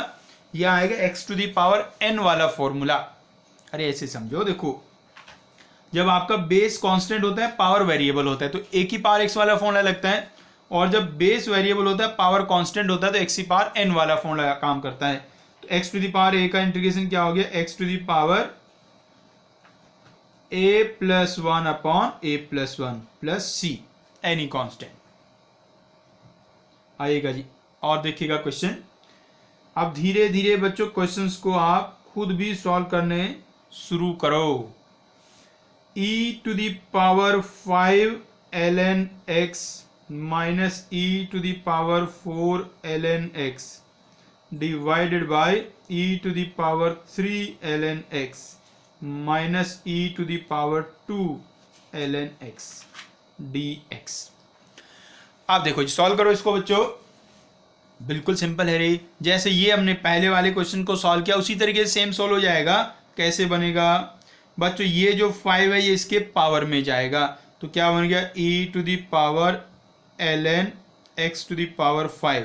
Speaker 1: यह आएगा x to the power n वाला फॉर्मूला। अरे ऐसे समझो, देखो जब आपका बेस कांस्टेंट होता है पावर वेरिएबल होता है तो a की पावर x वाला फॉर्मूला लगता है, और जब बेस वेरिएबल होता है पावर कांस्टेंट होता है तो x की पावर n वाला फॉर्मूला काम करता है। तो x to the power a का इंटीग्रेशन क्या हो गया, x to the power a plus 1 upon a plus 1 plus c any constant आएगा जी। और देखिएगा क्वेश्चन, अब धीरे धीरे बच्चों क्वेश्चंस को आप खुद भी सॉल्व करने शुरू करो। e to the power 5 ln x minus e to the power 4 ln x divided by e to the power 3 ln x minus e to the power 2 ln x dx। आप देखो जी, solve करो इसको बच्चों। बिल्कुल simple है रे, जैसे ये हमने पहले वाले क्वेश्चन को सॉल्व किया उसी तरीके से सेम सॉल्व हो जाएगा। कैसे बनेगा बच्चों, ये जो 5 है ये इसके पावर में जाएगा, तो क्या बन गया e to the power ln x to the power 5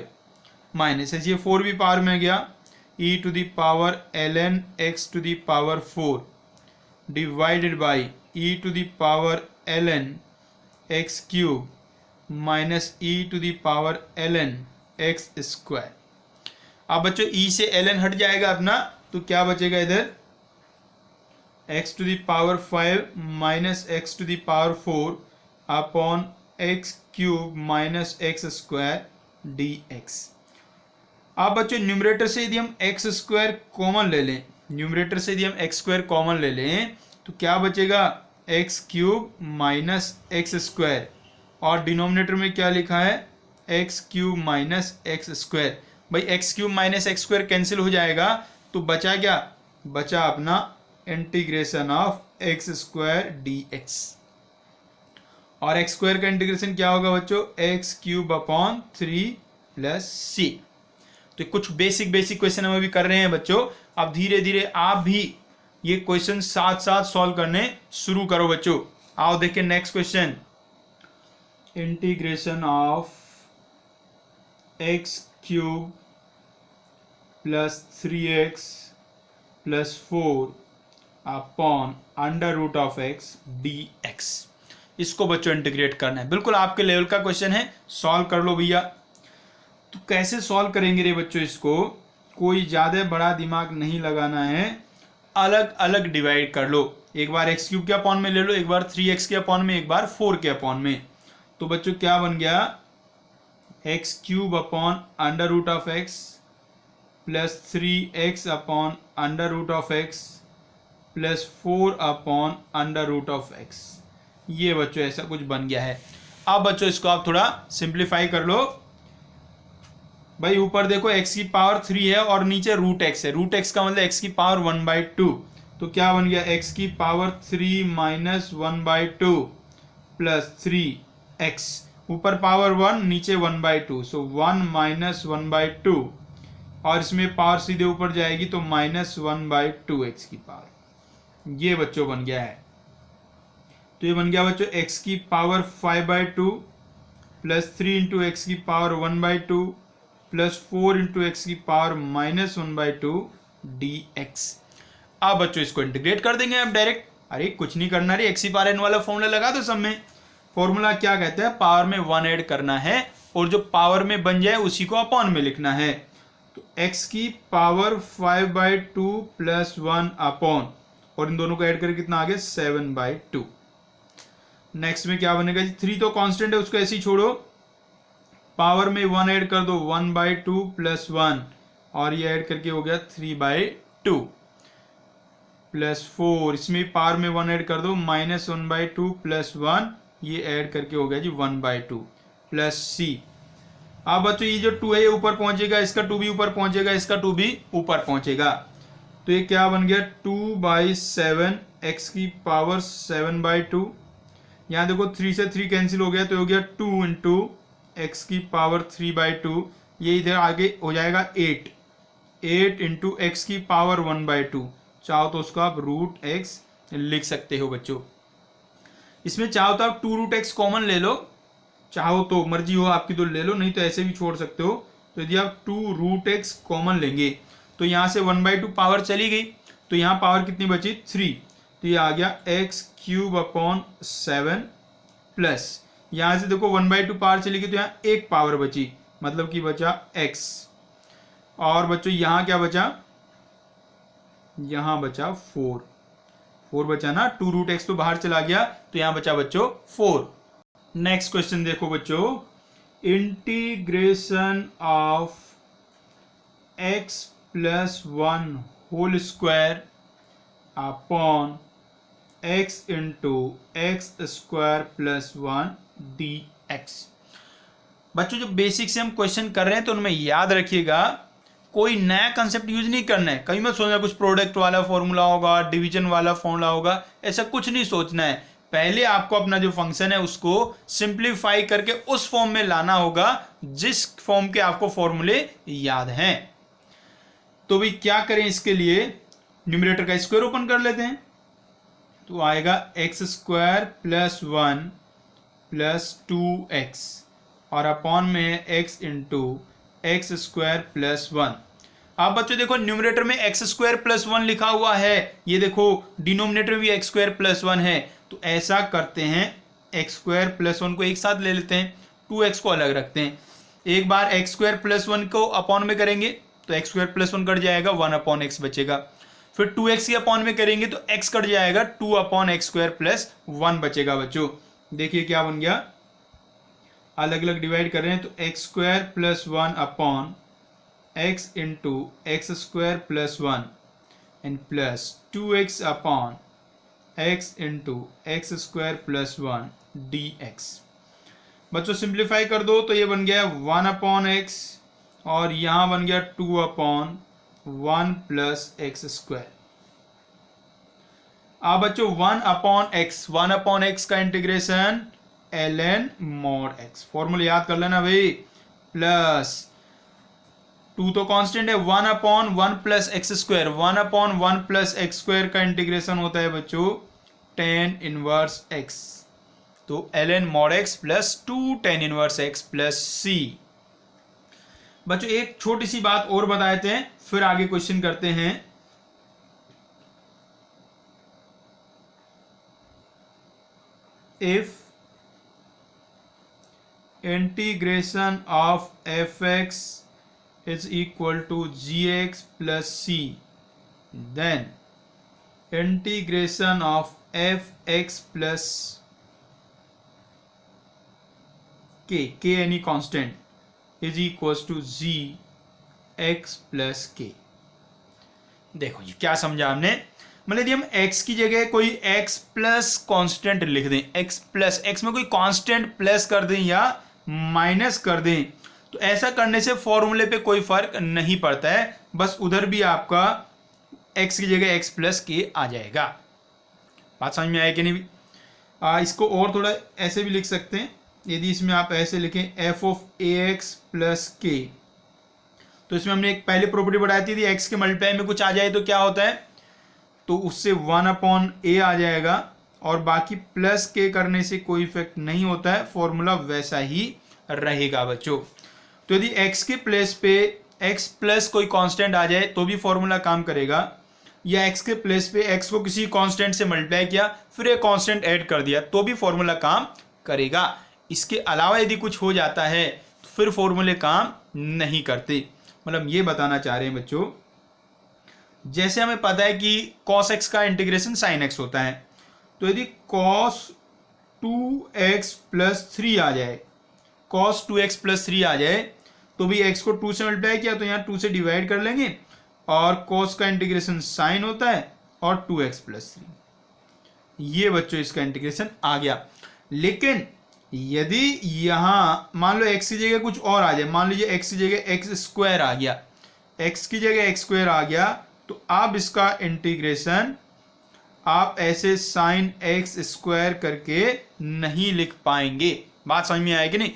Speaker 1: minus ये 4 भी पावर में गया, e to the power ln x to the power 4 divided by e to the power ln x cube minus e to the power ln x square. अब बच्चों e से ln हट जाएगा अपना, तो क्या बचेगा इधर x to the power 5 minus x to the power 4 upon x cube minus x square dx। अब बच्चों न्यूमरेटर से यदि हम एक्स स्क्वायर कॉमन ले लें, न्यूमरेटर से यदि हम एक्स स्क्वायर कॉमन ले लें तो क्या बचेगा X cube minus x square, और डिनोमिनेटर में क्या लिखा है X cube minus x square. भाई X cube minus x square cancel हो जाएगा, तो बचा क्या, बचा अपना integration of x square dx। और एक्स स्क्वायर का इंटीग्रेशन क्या होगा बच्चों, X cube upon 3 plus C. तो कुछ बेसिक क्वेश्चन हम अभी कर रहे हैं बच्चों। अब धीरे धीरे आप भी ये क्वेश्चन साथ साथ सॉल्व करने शुरू करो बच्चों। आओ देखिए next question, integration of x cube plus 3x plus 4 upon under root of x dx। इसको बच्चों इंटीग्रेट करना है, बिल्कुल आपके लेवल का क्वेश्चन है, सॉल्व कर लो भैया। तो कैसे सॉल्व करेंगे रे बच्चों इसको, कोई ज़्यादा बड़ा दिमाग नहीं लगाना है, अलग अलग डिवाइड कर लो। एक बार एक्स क्यूब के अपॉन में ले लो, एक बार 3x के अपॉन में, एक बार 4 के अपॉन में। तो बच्चों क्या बन गया x cube upon under root of x plus 3x upon under root of x plus 4 upon under root of x. ये बच्चों ऐसा कुछ बन गया है। अब बच्चों इसको आप थोड़ा सिंप्लीफाई कर लो। भाई ऊपर देखो x की पावर 3 है और नीचे रूट x है, रूट x का मतलब x की पावर 1/2। तो क्या बन गया x की पावर 3 माइनस 1/2 प्लस 3x, ऊपर पावर 1 नीचे 1/2, सो 1 माइनस 1/2, और इसमें पावर सीधे ऊपर जाएगी तो माइनस 1/2 x की पावर। ये बच्चों बन गया है। तो ये बन गया बच्चों x की पावर 5/2 प्लस 3 इंटू एक्स की पावर 1/2 प्लस 4 इंटू एक्स की पावर माइनस 1/2 dx। अब बच्चों इसको इंटीग्रेट कर देंगे अब डायरेक्ट। अरे कुछ नहीं करना रे, एक्स की पावर एन वाला फॉर्मूला लगा दो सब में। फॉर्मूला क्या कहता है, पावर में 1 ऐड करना है और जो पावर में बन जाए उसी को अपॉन में लिखना है। तो x की पावर 5/2 प्लस 1 अपॉन, और इन दोनों को ऐड करके कितना आ गया 7/2। नेक्स्ट में क्या बनेगा जी, 3 तो कांस्टेंट है उसको ऐसे ही छोड़ो, पावर में 1 ऐड कर दो 1/2 प्लस 1, और ये ऐड करके हो गया 3/2 प्लस 4, इसमें पावर में 1 ऐड कर दो माइनस 1/2 प्लस 1, ये ऐड करके हो गया जी 1/2 प्लस सी। अब बच्चों ये जो 2 है ये ऊपर पहुंचेगा, इसका 2 भी ऊपर पहुंचेगा, इसका 2 भी ऊपर पहुंचेगा। तो ये क्या बन गया 2/7 एक्स की पावर 7/2। यहाँ देखो 3 से 3 कैंसिल हो गया तो हो गया 2 इंटू एक्स की पावर 3/2, ये इधर आगे हो जाएगा 8 इंटू एक्स की पावर 1/2। चाहो तो उसको आप रूट एक्स लिख सकते हो बच्चों। इसमें चाहो तो आप 2 रूट एक्स कॉमन ले लो, चाहो तो मर्जी हो आपकी तो ले लो, नहीं तो ऐसे भी छोड़ सकते हो। तो यदि आप 2 रूट एक्स कॉमन लेंगे तो यहाँ से 1/2 पावर चली गई, तो यहाँ पावर कितनी बची 3, तो ये आ गया एक्स क्यूब अपॉन 7 प्लस, यहाँ से देखो 1/2 पावर चली गई तो यहाँ एक पावर बची, मतलब कि बचा x। और बच्चों यहाँ क्या बचा, यहाँ बचा 4 बचा ना, 2 रूट एक्स तो बाहर चला गया तो यहाँ बचा बच्चों 4। नेक्स्ट क्वेश्चन देखो बच्चों, integration of x plus 1 whole square upon x into x square plus 1 dx। बच्चों जो बेसिक से हम क्वेश्चन कर रहे हैं तो उनमें याद रखिएगा कोई नया कंसेप्ट यूज नहीं करना है। कहीं मत सोचना कुछ प्रोडक्ट वाला फॉर्मूला होगा, डिवीजन वाला फॉर्मूला होगा, ऐसा कुछ नहीं सोचना है। पहले आपको अपना जो फंक्शन है उसको सिंप्लीफाई करके उस फॉर्म में लाना होगा जिस फॉर्म के आपको फॉर्मूले याद हैं। तो भाई क्या करें, इसके लिए न्यूमरेटर का स्क्वायर ओपन कर लेते हैं, तो आएगा x square plus 1 plus 2x और अपॉन में है x into x square plus 1। आप बच्चों देखो न्यूमरेटर में एक्स स्क्वायर प्लस 1 लिखा हुआ है, ये देखो डिनोमिनेटर में भी एक्स स्क्वायर प्लस 1 है। तो ऐसा करते हैं, एक्स स्क्वायर प्लस 1 को एक साथ ले लेते हैं, 2x को अलग रखते हैं। एक बार एक्स स्क्वायर प्लस 1 को अपॉन में करेंगे तो एक्स स्क्वायर प्लस 1 कट जाएगा, 1 अपॉन एक्स बचेगा। फिर 2x की अपॉन में करेंगे तो x कट जाएगा, 2 अपॉन एक्स स्क्वायर प्लस 1 बचेगा। बच्चों देखिए क्या बन गया, अलग अलग डिवाइड कर रहे हैं तो x square plus 1 upon x into x square plus 1 and plus 2x upon x into x square plus 1 dx। बच्चों सिंप्लीफाई कर दो तो ये बन गया 1 अपॉन एक्स और यहां बन गया 2 अपॉन 1 प्लस एक्स स्क्वायर। अब बच्चों 1 अपॉन एक्स का integration ln mod x, formula याद कर लेना भाई, प्लस 2 तो कांस्टेंट है, 1 upon 1 plus x square, 1 upon 1 plus x square का इंटीग्रेशन होता है बच्चों tan इनवर्स x, तो ln mod x plus 2 tan inverse x plus c। बच्चों एक छोटी सी बात और बता देते हैं फिर आगे क्वेश्चन करते हैं। If integration of fx is equal to gx plus c, then integration of fx plus k any constant is equals to g x plus k। देखो जी क्या समझा हमने, मतलब यदि हम x की जगह कोई x प्लस कॉन्स्टेंट लिख दें, x प्लस x में कोई कांस्टेंट प्लस कर दें या माइनस कर दें, तो ऐसा करने से फॉर्मूले पे कोई फर्क नहीं पड़ता है, बस उधर भी आपका x की जगह x प्लस के आ जाएगा। बात समझ में आया कि नहीं? इसको और थोड़ा ऐसे भी लिख सकते हैं, यदि इसमें आप ऐसे लिखें f ऑफ ax प्लस के, तो इसमें हमने एक पहले प्रॉपर्टी बढ़ाई थी, x के मल्टीप्लाई में कुछ आ जाए तो क्या होता है, तो उससे 1 अपॉन ए आ जाएगा और बाकी प्लस के करने से कोई इफेक्ट नहीं होता है, फॉर्मूला वैसा ही रहेगा बच्चों। तो यदि x के प्लेस पे x प्लस कोई कांस्टेंट आ जाए तो भी फॉर्मूला काम करेगा, या x के प्लेस पे x को किसी कांस्टेंट से मल्टीप्लाई किया फिर एक कांस्टेंट ऐड कर दिया तो भी फॉर्मूला काम करेगा। इसके अलावा यदि कुछ हो जाता है तो फिर फॉर्मूले काम नहीं करते, मतलब ये बताना चाह रहे हैं बच्चों। जैसे हमें पता है कि cos x का इंटीग्रेशन sin x होता है, तो यदि cos 2x प्लस 3 आ जाए, cos 2x प्लस 3 आ जाए तो भी x को 2 से मल्टीप्लाई किया तो यहाँ 2 से डिवाइड कर लेंगे और cos का इंटीग्रेशन sin होता है और 2x प्लस 3, ये बच्चों इसका इंटीग्रेशन आ गया। लेकिन यदि यहाँ मान लो x की जगह कुछ और आ जाए, मान लीजिए x की जगह x स्क्वायर आ गया, x की जगह x स्क्वायर आ गया, तो आप इसका इंटीग्रेशन आप ऐसे साइन एक्स स्क्वायर करके नहीं लिख पाएंगे। बात समझ में आएगी नहीं?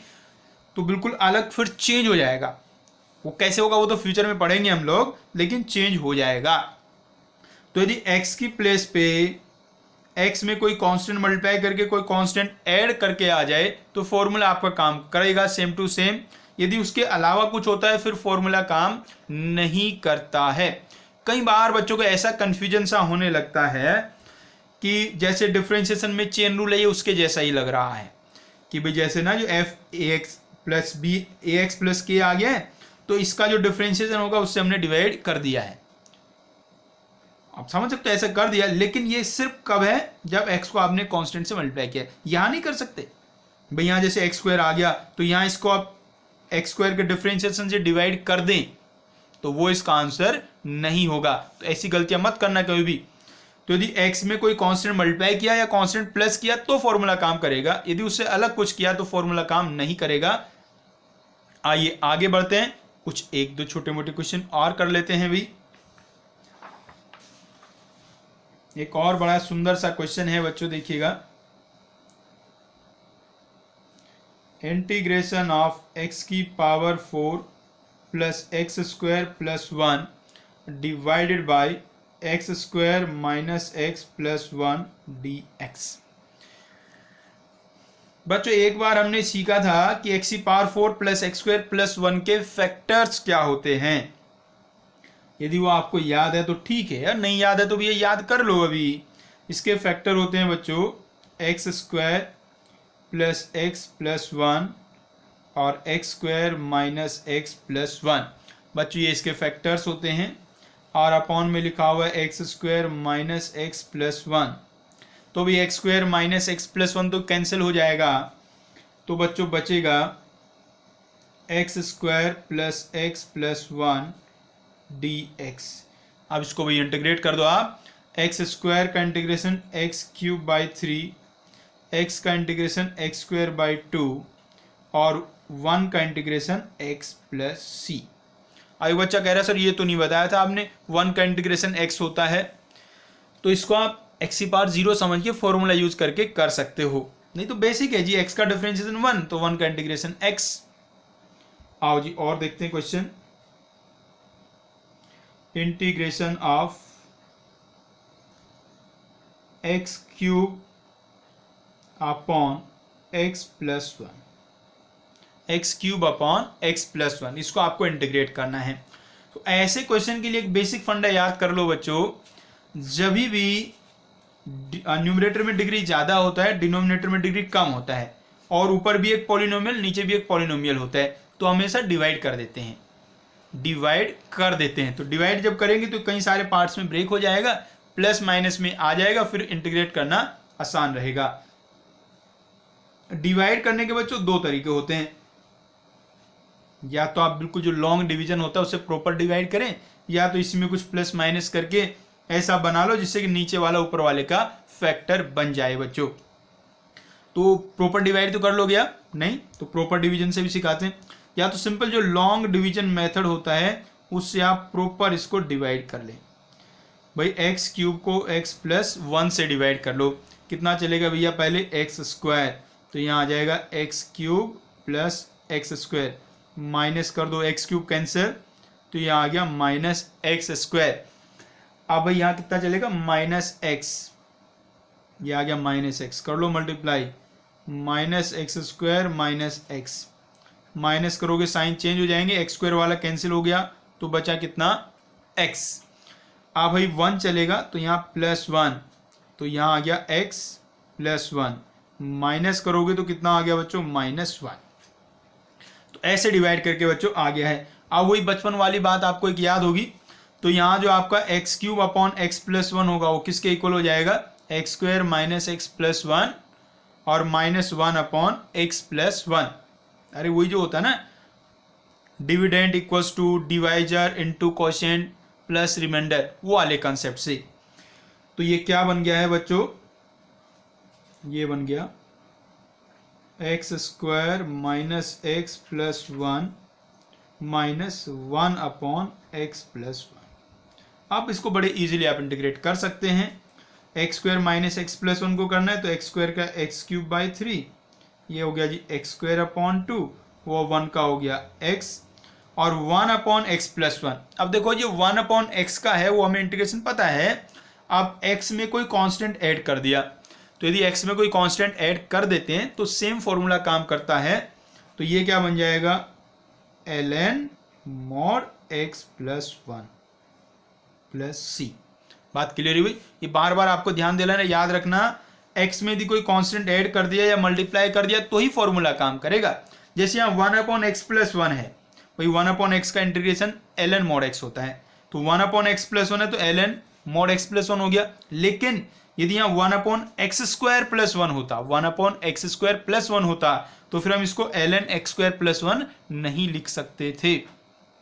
Speaker 1: तो बिल्कुल अलग फिर चेंज हो जाएगा। वो कैसे होगा वो तो फ्यूचर में पढ़ेंगे हम लोग, लेकिन चेंज हो जाएगा। तो यदि x की प्लेस पे x में कोई कांस्टेंट मल्टीप्लाई करके कोई कांस्टेंट ऐड करके आ जाए तो फॉर्मूला आपका काम करेगा सेम टू सेम। यदि उसके अलावा कुछ होता है फिर फॉर्मूला काम नहीं करता है। कई बार बच्चों को ऐसा कन्फ्यूजन सा होने लगता है कि जैसे डिफरेंशिएशन में चेन रूल है, ये उसके जैसा ही लग रहा है कि भाई जैसे ना जो f ax plus b ax plus के आ गया है तो इसका जो डिफरेंशिएशन होगा उससे हमने डिवाइड कर दिया है। आप समझ सकते हो ऐसा कर दिया, लेकिन ये सिर्फ कब है जब x को आपने कांस्टेंट से मल्टीप्लाई किया। यहाँ नहीं कर सकते भाई, यहाँ जैसे x स्क्वायर आ गया तो यहाँ इसको आप x स्क्वायर के डिफरेंशिएशन से डिवाइड कर दें तो वो इसका आंसर नहीं होगा। तो ऐसी गलतियां मत करना कभी भी। तो यदि x में कोई कांस्टेंट मल्टीप्लाई किया या कांस्टेंट प्लस किया तो फॉर्मूला काम करेगा, यदि उससे अलग कुछ किया तो फॉर्मूला काम नहीं करेगा। आइए आगे बढ़ते हैं, कुछ एक दो छोटे मोटे क्वेश्चन और कर लेते हैं भी। एक और बड़ा सुंदर सा क्वेश्चन है बच्चों, देखिएगा। इंटीग्रेशन ऑफ एक्स की power 4 plus x square plus 1 divided by x square minus x plus 1 dx। बच्चों एक बार हमने सीखा था कि एक्स की power 4 plus x square plus 1 के फैक्टर्स क्या होते हैं। यदि वो आपको याद है तो ठीक है, यार नहीं याद है तो भी ये याद कर लो। अभी इसके फैक्टर होते हैं बच्चों x square plus x plus 1 और X square minus x plus 1। बच्चों ये इसके फैक्टर्स होते हैं। और अपॉन में लिखा हुआ है x square minus x plus 1। तो भी x square minus x plus 1 तो कैंसिल हो जाएगा, तो बच्चों बचेगा x square plus x plus 1 dx। अब इसको भी इंटीग्रेट कर दो आप। एक्स स्क्वायर का integration x cube by 3, x का इंटीग्रेशन एक्स स्क्वायर बाई 2 और 1 का इंटीग्रेशन एक्स प्लस सी। अभी बच्चा कह रहा है सर ये तो नहीं बताया था आपने, 1 का इंटीग्रेशन एक्स होता है, तो इसको आप एक्स की पावर 0 समझ के फॉर्मूला यूज करके कर सकते हो। नहीं तो बेसिक है जी, एक्स का डिफरेंशिएशन 1 तो 1 का इंटीग्रेशन एक्स। आओ जी और देखते हैं question. Integration of x cube upon x plus 1, x cube upon x plus 1, इसको आपको इंटीग्रेट करना है। तो ऐसे क्वेश्चन के लिए एक बेसिक फंडा याद कर लो बच्चों, जब भी न्यूमरेटर में डिग्री ज्यादा होता है डिनोमिनेटर में डिग्री कम होता है, और ऊपर भी एक पॉलिनोमियल नीचे भी एक पॉलिनोमियल होता है, तो हमेशा डिवाइड कर देते हैं, डिवाइड कर देते हैं। तो डिवाइड जब करेंगे तो कई सारे पार्ट्स में ब्रेक हो जाएगा, प्लस माइनस में आ जाएगा, फिर इंटीग्रेट करना आसान रहेगा। डिवाइड करने के बच्चों दो तरीके होते हैं, या तो आप बिल्कुल जो लॉन्ग डिवीजन होता है उससे प्रॉपर डिवाइड करें, या तो इसमें कुछ प्लस माइनस करके ऐसा बना लो जिससे कि नीचे वाला ऊपर वाले का फैक्टर बन जाए बच्चों। तो प्रॉपर डिवाइड तो कर लोगे आप, नहीं तो प्रॉपर डिवीजन से भी सिखाते हैं, या तो सिंपल जो लॉन्ग डिवीजन मेथड होता है उससे आप प्रॉपर इसको डिवाइड कर लें। भाई एक्स क्यूब को एक्स प्लस 1 से डिवाइड कर लो, कितना चलेगा भैया, पहले एक्स स्क्वायर, तो यहाँ आ जाएगा x cube plus x square, minus कर दो एक्स क्यूब कैंसिल, तो यहाँ आ गया माइनस एक्स स्क्वायर। अब भाई यहाँ कितना चलेगा, माइनस एक्स, ये आ गया माइनस एक्स, कर लो multiply, minus x square minus X, minus करोगे साइन चेंज हो जाएंगे, एक्स स्क्वायर वाला कैंसिल हो गया, तो बचा कितना एक्स। अब भाई 1 चलेगा तो यहाँ प्लस 1, तो यहाँ आ गया एक्स प्लस 1, माइनस करोगे तो कितना आ गया बच्चों, माइनस 1। तो ऐसे डिवाइड करके बच्चों आ गया है। अब वही बचपन वाली बात आपको एक याद होगी, तो यहाँ जो आपका x cube upon x plus 1 होगा वो किसके इक्वल हो जाएगा, x square minus x plus 1 और माइनस 1 अपॉन एक्स प्लस 1। अरे वही जो होता है ना, dividend equals to divisor into quotient plus remainder, वो वाले कंसेप्ट से। तो ये क्या बन गया है बच्चों, ये बन गया x square minus x plus 1 minus 1 upon x plus 1। आप इसको बड़े इजीली आप इंटीग्रेट कर सकते हैं। X square minus x plus 1 को करना है तो एक्स स्क्वायर का एक्स क्यूब बाई 3, ये हो गया जी एक्स स्क्वायर अपॉन 2, वो 1 का हो गया एक्स, और 1 अपॉन एक्स प्लस 1। अब देखो ये 1 अपॉन एक्स का है वो हमें इंटीग्रेशन पता है। अब एक्स में कोई कांस्टेंट ऐड कर दिया, तो यदि एक्स में कोई कांस्टेंट ऐड कर देते हैं तो सेम फॉर्मूला काम करता है। तो ये क्या बन जाएगा, ln mod x plus 1 plus C. बात क्लियर हुई। ये बार बार आपको ध्यान देना है, याद रखना, x में यदि कोई कांस्टेंट ऐड कर दिया या मल्टीप्लाई कर दिया तो ही फॉर्मूला काम करेगा। जैसे यहाँ 1 अपॉन एक्स प्लस 1 है, भाई 1 अपॉन एक्स का इंटीग्रेशन ln mod x होता है, तो 1 अपॉन एक्स प्लस 1 है तो ln mod x प्लस 1 हो गया। लेकिन यदि यहाँ 1 अपॉन एक्स स्क्वायर प्लस 1 होता, 1 अपॉन एक्स स्क्वायर प्लस 1 होता, तो फिर हम इसको ln x स्क्वायर प्लस 1 नहीं लिख सकते थे।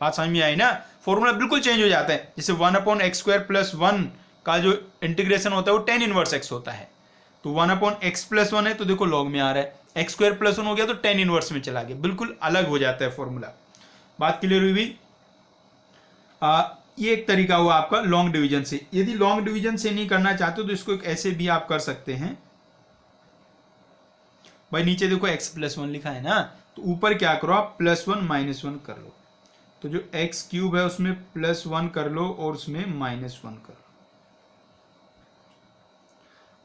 Speaker 1: बात समझ में आई ना, फॉर्मूला बिल्कुल चेंज हो जाता है। जैसे 1 अपॉन एक्स स्क्वायर प्लस 1 का जो इंटीग्रेशन होता है वो tan इनवर्स x होता है, तो 1 अपॉन एक्स प्लस 1 है तो देखो लॉग में आ रहा है, एक्स स्क्वायर प्लस 1 हो गया तो tan इनवर्स में चला गया, बिल्कुल अलग हो जाता है फॉर्मूला। बात क्लियर हुई। ये एक तरीका हुआ आपका लॉन्ग डिवीजन से। यदि लॉन्ग डिवीजन से नहीं करना चाहते तो इसको एक ऐसे भी आप कर सकते हैं, भाई नीचे देखो x+1 लिखा है ना, तो ऊपर क्या करो आप +1 -1 कर लो, तो जो x³ है उसमें +1 कर लो और उसमें -1 कर लो।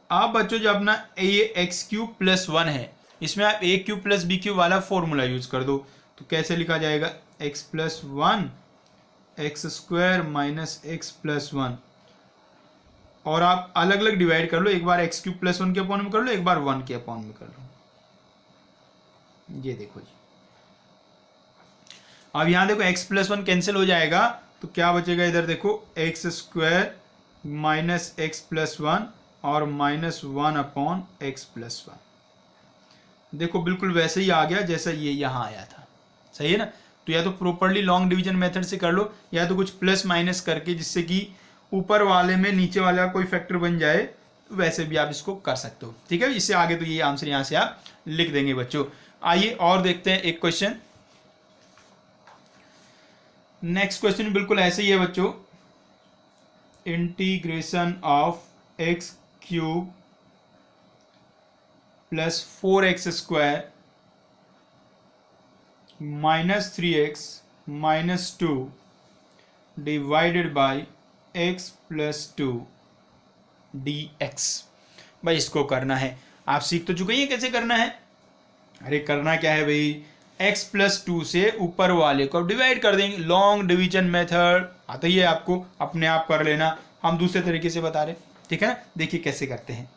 Speaker 1: आप बच्चों जो अपना ये x³ +1 है, इसमें आप a³ + b³ वाला फॉर्मूला यूज कर दो, तो कैसे लिखा जाएगा, x+1 x² - x+1, और आप अलग अलग डिवाइड कर लो, एक बार x³ +1 के अपॉन में कर लो, एक बार 1 के अपॉन में कर लो। ये देखो जी, अब यहां देखो x+1 कैंसिल हो जाएगा, तो क्या बचेगा इधर देखो, x² - x+1 और -1 / x+1। देखो बिल्कुल वैसे ही आ गया जैसा ये यहाँ आया था, सही है ना। तो या तो प्रॉपरली लॉन्ग डिवीजन मेथड से कर लो, या तो कुछ प्लस माइनस करके, जिससे कि ऊपर वाले में नीचे वाला कोई फैक्टर बन जाए, वैसे भी आप इसको कर सकते हो, ठीक है। इससे आगे तो ये आंसर यहाँ से आप लिख देंगे बच्चों। आइए और देखते हैं एक क्वेश्चन। नेक्स्ट क्वेश्चन बिल्कुल ऐसे ही है बच्चों, integration of x³ + 4x² - 3x - 2 divided by x + 2 dx। भाई इसको करना है, आप सीख तो चुके हैं कैसे करना है। अरे करना क्या है भाई, x + 2 से ऊपर वाले को डिवाइड कर देंगे, लॉन्ग डिवीजन मेथड आता ही है आपको, अपने आप कर लेना, हम दूसरे तरीके से बता रहे, ठीक है ना। देखिए कैसे करते हैं,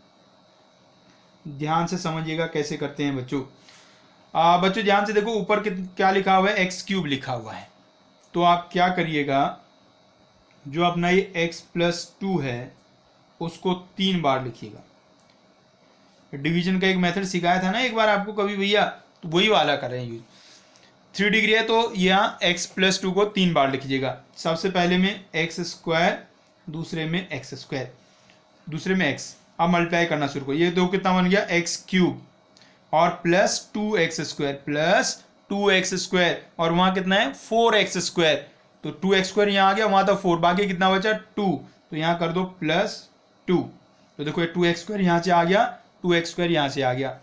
Speaker 1: ध्यान से समझिएगा कैसे करते हैं बच्चों। बच्चों ध्यान से देखो, ऊपर क्या लिखा हुआ है, x³ लिखा हुआ है, तो आप क्या करिएगा, जो अपना ये x + 2 है उसको 3 बार लिखिएगा। डिवीजन का एक मेथड सिखाया था ना एक बार आपको कभी भैया, तो वही वाला कर रहे हैं यूज। 3 डिग्री है तो यहाँ x + 2 को 3 बार लिखिएगा। सबसे पहले में x², दूसरे में x², दूसरे में x। अब मल्टीप्लाई करना शुरू करो, ये दो कितना बन गया, x³ और +2x² + 2x², और वहाँ कितना है 4x², तो 2x² यहाँ आ गया, वहाँ था 4, बाकी कितना बचा 2, तो यहाँ कर दो +2, तो देखो ये 2x² यहाँ से आ गया, 2x² यहाँ से आ गया।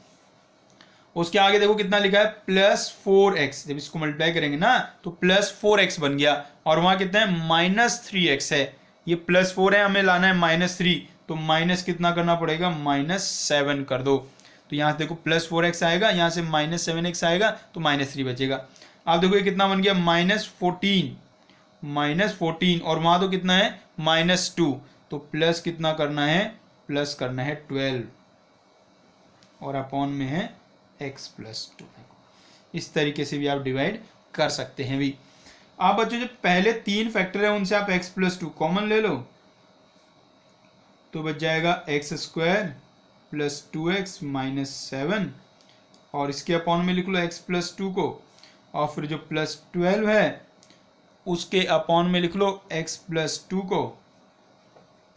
Speaker 1: उसके आगे देखो कितना लिखा है, +4x, जब इसको मल्टीप्लाई करेंगे ना तो +4x बन गया, और वहाँ कितना है -3x है, ये +4 है, हमें लाना है -3, तो माइनस कितना करना पड़ेगा, -7 कर दो, तो यहाँ से देखो +4x आएगा, यहाँ से -7x आएगा, तो -3 बचेगा। आप देखो ये कितना बन गया, -14, और वहाँ तो कितना है -2, तो प्लस कितना करना है, प्लस करना है 12, और अपॉन में है x + 2। इस तरीके से भी आप डिवाइड कर सकते हैं भी। आप बच्चों जो पहले 3 फैक्टर है उनसे आप x + 2 कॉमन ले लो, तो बच जाएगा x² + 2x - 7, और इसके अपॉन में लिख लो x + 2 को, और फिर जो +12 है उसके अपॉन में लिख लो x + 2 को।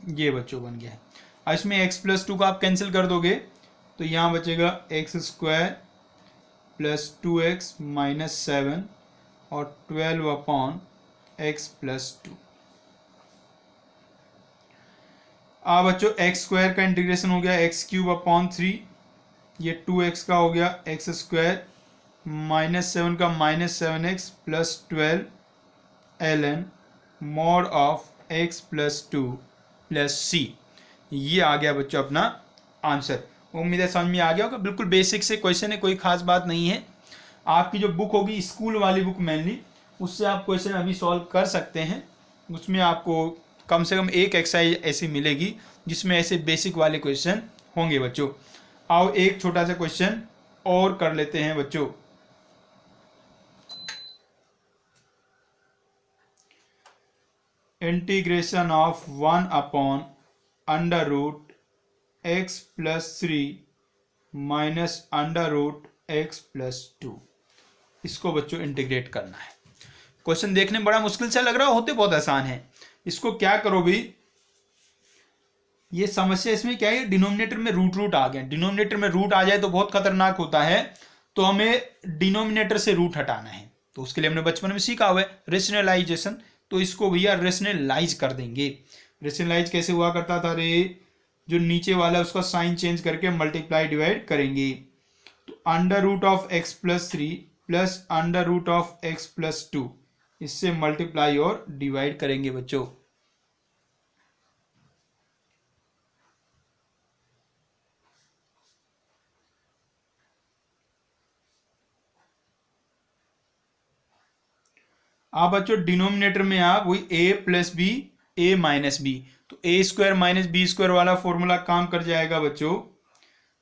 Speaker 1: ये बच्चों बन गया है। अब इसमें x + 2 को आप कैंसिल कर दोगे, तो यहाँ बचेगा x² + 2x - 7 और 12/x + 2। अब बच्चों x² का इंटीग्रेशन हो गया x³ / 3, ये 2x का हो गया x² -7 का -7x + 12 ln mod of x + 2 + c। ये आ गया बच्चों अपना आंसर। उम्मीद है समझ में आ गया होगा, बिल्कुल बेसिक से क्वेश्चन है, कोई खास बात नहीं है। आपकी जो बुक होगी स्कूल वाली बुक मेनली, उससे आप क्वेश्चन अभी सॉल्व कर सकते हैं। उसमें आपको कम से कम एक एक्सरसाइज ऐसी मिलेगी जिसमें ऐसे बेसिक वाले क्वेश्चन होंगे बच्चों। आओ एक छोटा सा क्वेश्चन और कर लेते हैं बच्चों। इंटीग्रेशन ऑफ 1/√x + 3 - √x + 2, इसको बच्चों इंटीग्रेट करना है। क्वेश्चन देखने में बड़ा मुश्किल सा लग रहा, होते बहुत आसान है। इसको क्या करो भी, ये समस्या इसमें क्या है, डिनोमिनेटर में रूट आ गया। डिनोमिनेटर में रूट आ जाए तो बहुत खतरनाक होता है, तो हमें डिनोमिनेटर से रूट हटाना है। तो उसके लिए हमने बचपन में सीखा हुआ है रेशनलाइजेशन, तो इसको भैया रेशनलाइज कर देंगे। रेशनलाइज कैसे हुआ करता था रे, जो नीचे वाला उसका साइन चेंज करके मल्टीप्लाई डिवाइड करेंगे। तो under root of x plus 3 plus under root of x plus 2, इससे मल्टीप्लाई और डिवाइड करेंगे बच्चों। आप बच्चों डिनोमिनेटर में आप वही a plus b a minus b, तो a square minus b square वाला फॉर्मूला काम कर जाएगा बच्चों।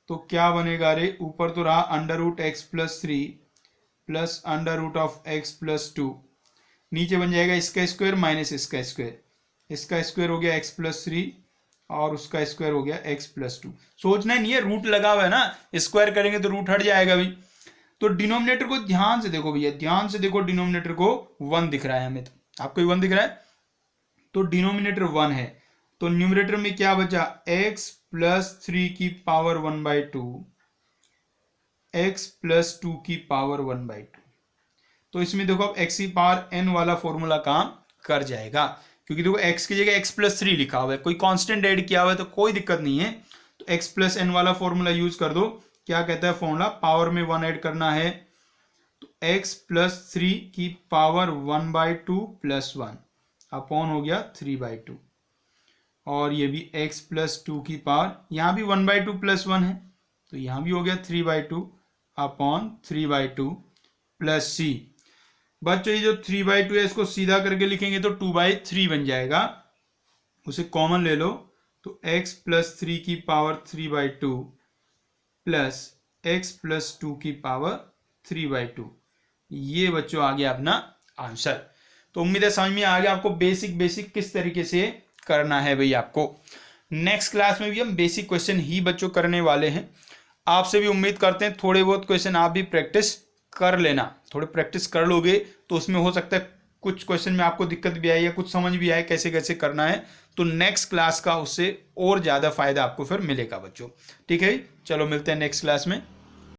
Speaker 1: तो क्या बनेगा रे, ऊपर तो रहा under root x plus 3 plus under root of x plus 2, नीचे बन जाएगा इसका स्क्वायर माइनस इसका स्क्वायर, इसका स्क्वायर हो गया एक्स प्लस 3 और उसका स्क्वायर हो गया एक्स प्लस 2। सोचना नहीं है, रूट लगा हुआ है ना, स्क्वायर करेंगे तो रूट हट जाएगा भाई। तो डिनोमिनेटर को ध्यान से देखो भैया, ध्यान से देखो, डिनोमिनेटर को 1 दिख रहा है हमें, तो आपको 1 दिख रहा है, तो डिनोमिनेटर 1 है। तो न्यूमरेटर में क्या बचा, x प्लस 3 की पावर 1/2, x प्लस 2 की पावर 1/2। तो इसमें देखो अब x की पावर n वाला फॉर्मूला काम कर जाएगा, क्योंकि देखो x की जगह x प्लस 3 लिखा हुआ है, कोई कांस्टेंट ऐड किया हुआ है तो कोई दिक्कत नहीं है। तो x प्लस n वाला फॉर्मूला यूज कर दो। क्या कहता है फॉर्मूला, पावर में 1 ऐड करना है, तो x प्लस 3 की पावर 1/2 प्लस 1 अपॉन हो गया 3/2, और ये भी x प्लस 2 की पावर, यहाँ भी 1/2 प्लस 1 है, तो यहाँ भी हो गया 3/2 अपॉन 3/2 प्लस c। बच्चों ये जो 3/2 है इसको सीधा करके लिखेंगे तो 2/3 बन जाएगा, उसे कॉमन ले लो, तो x प्लस 3 की पावर 3/2 प्लस x प्लस 2 की पावर 3/2, ये बच्चों आ गया अपना आंसर। तो उम्मीद है समझ में आ गया आपको बेसिक किस तरीके से करना है भाई आपको। नेक्स्ट क्लास में भी हम बेसिक क्वेश्चन ही बच्चों करने वाले हैं। आपसे भी उम्मीद करते हैं थोड़े बहुत क्वेश्चन आप भी प्रैक्टिस कर लेना, थोड़े प्रैक्टिस कर लोगे तो उसमें हो सकता है कुछ क्वेश्चन में आपको दिक्कत भी आई या कुछ समझ भी आए कैसे कैसे करना है, तो नेक्स्ट क्लास का उससे और ज़्यादा फायदा आपको फिर मिलेगा बच्चों। ठीक है, चलो मिलते हैं नेक्स्ट क्लास में।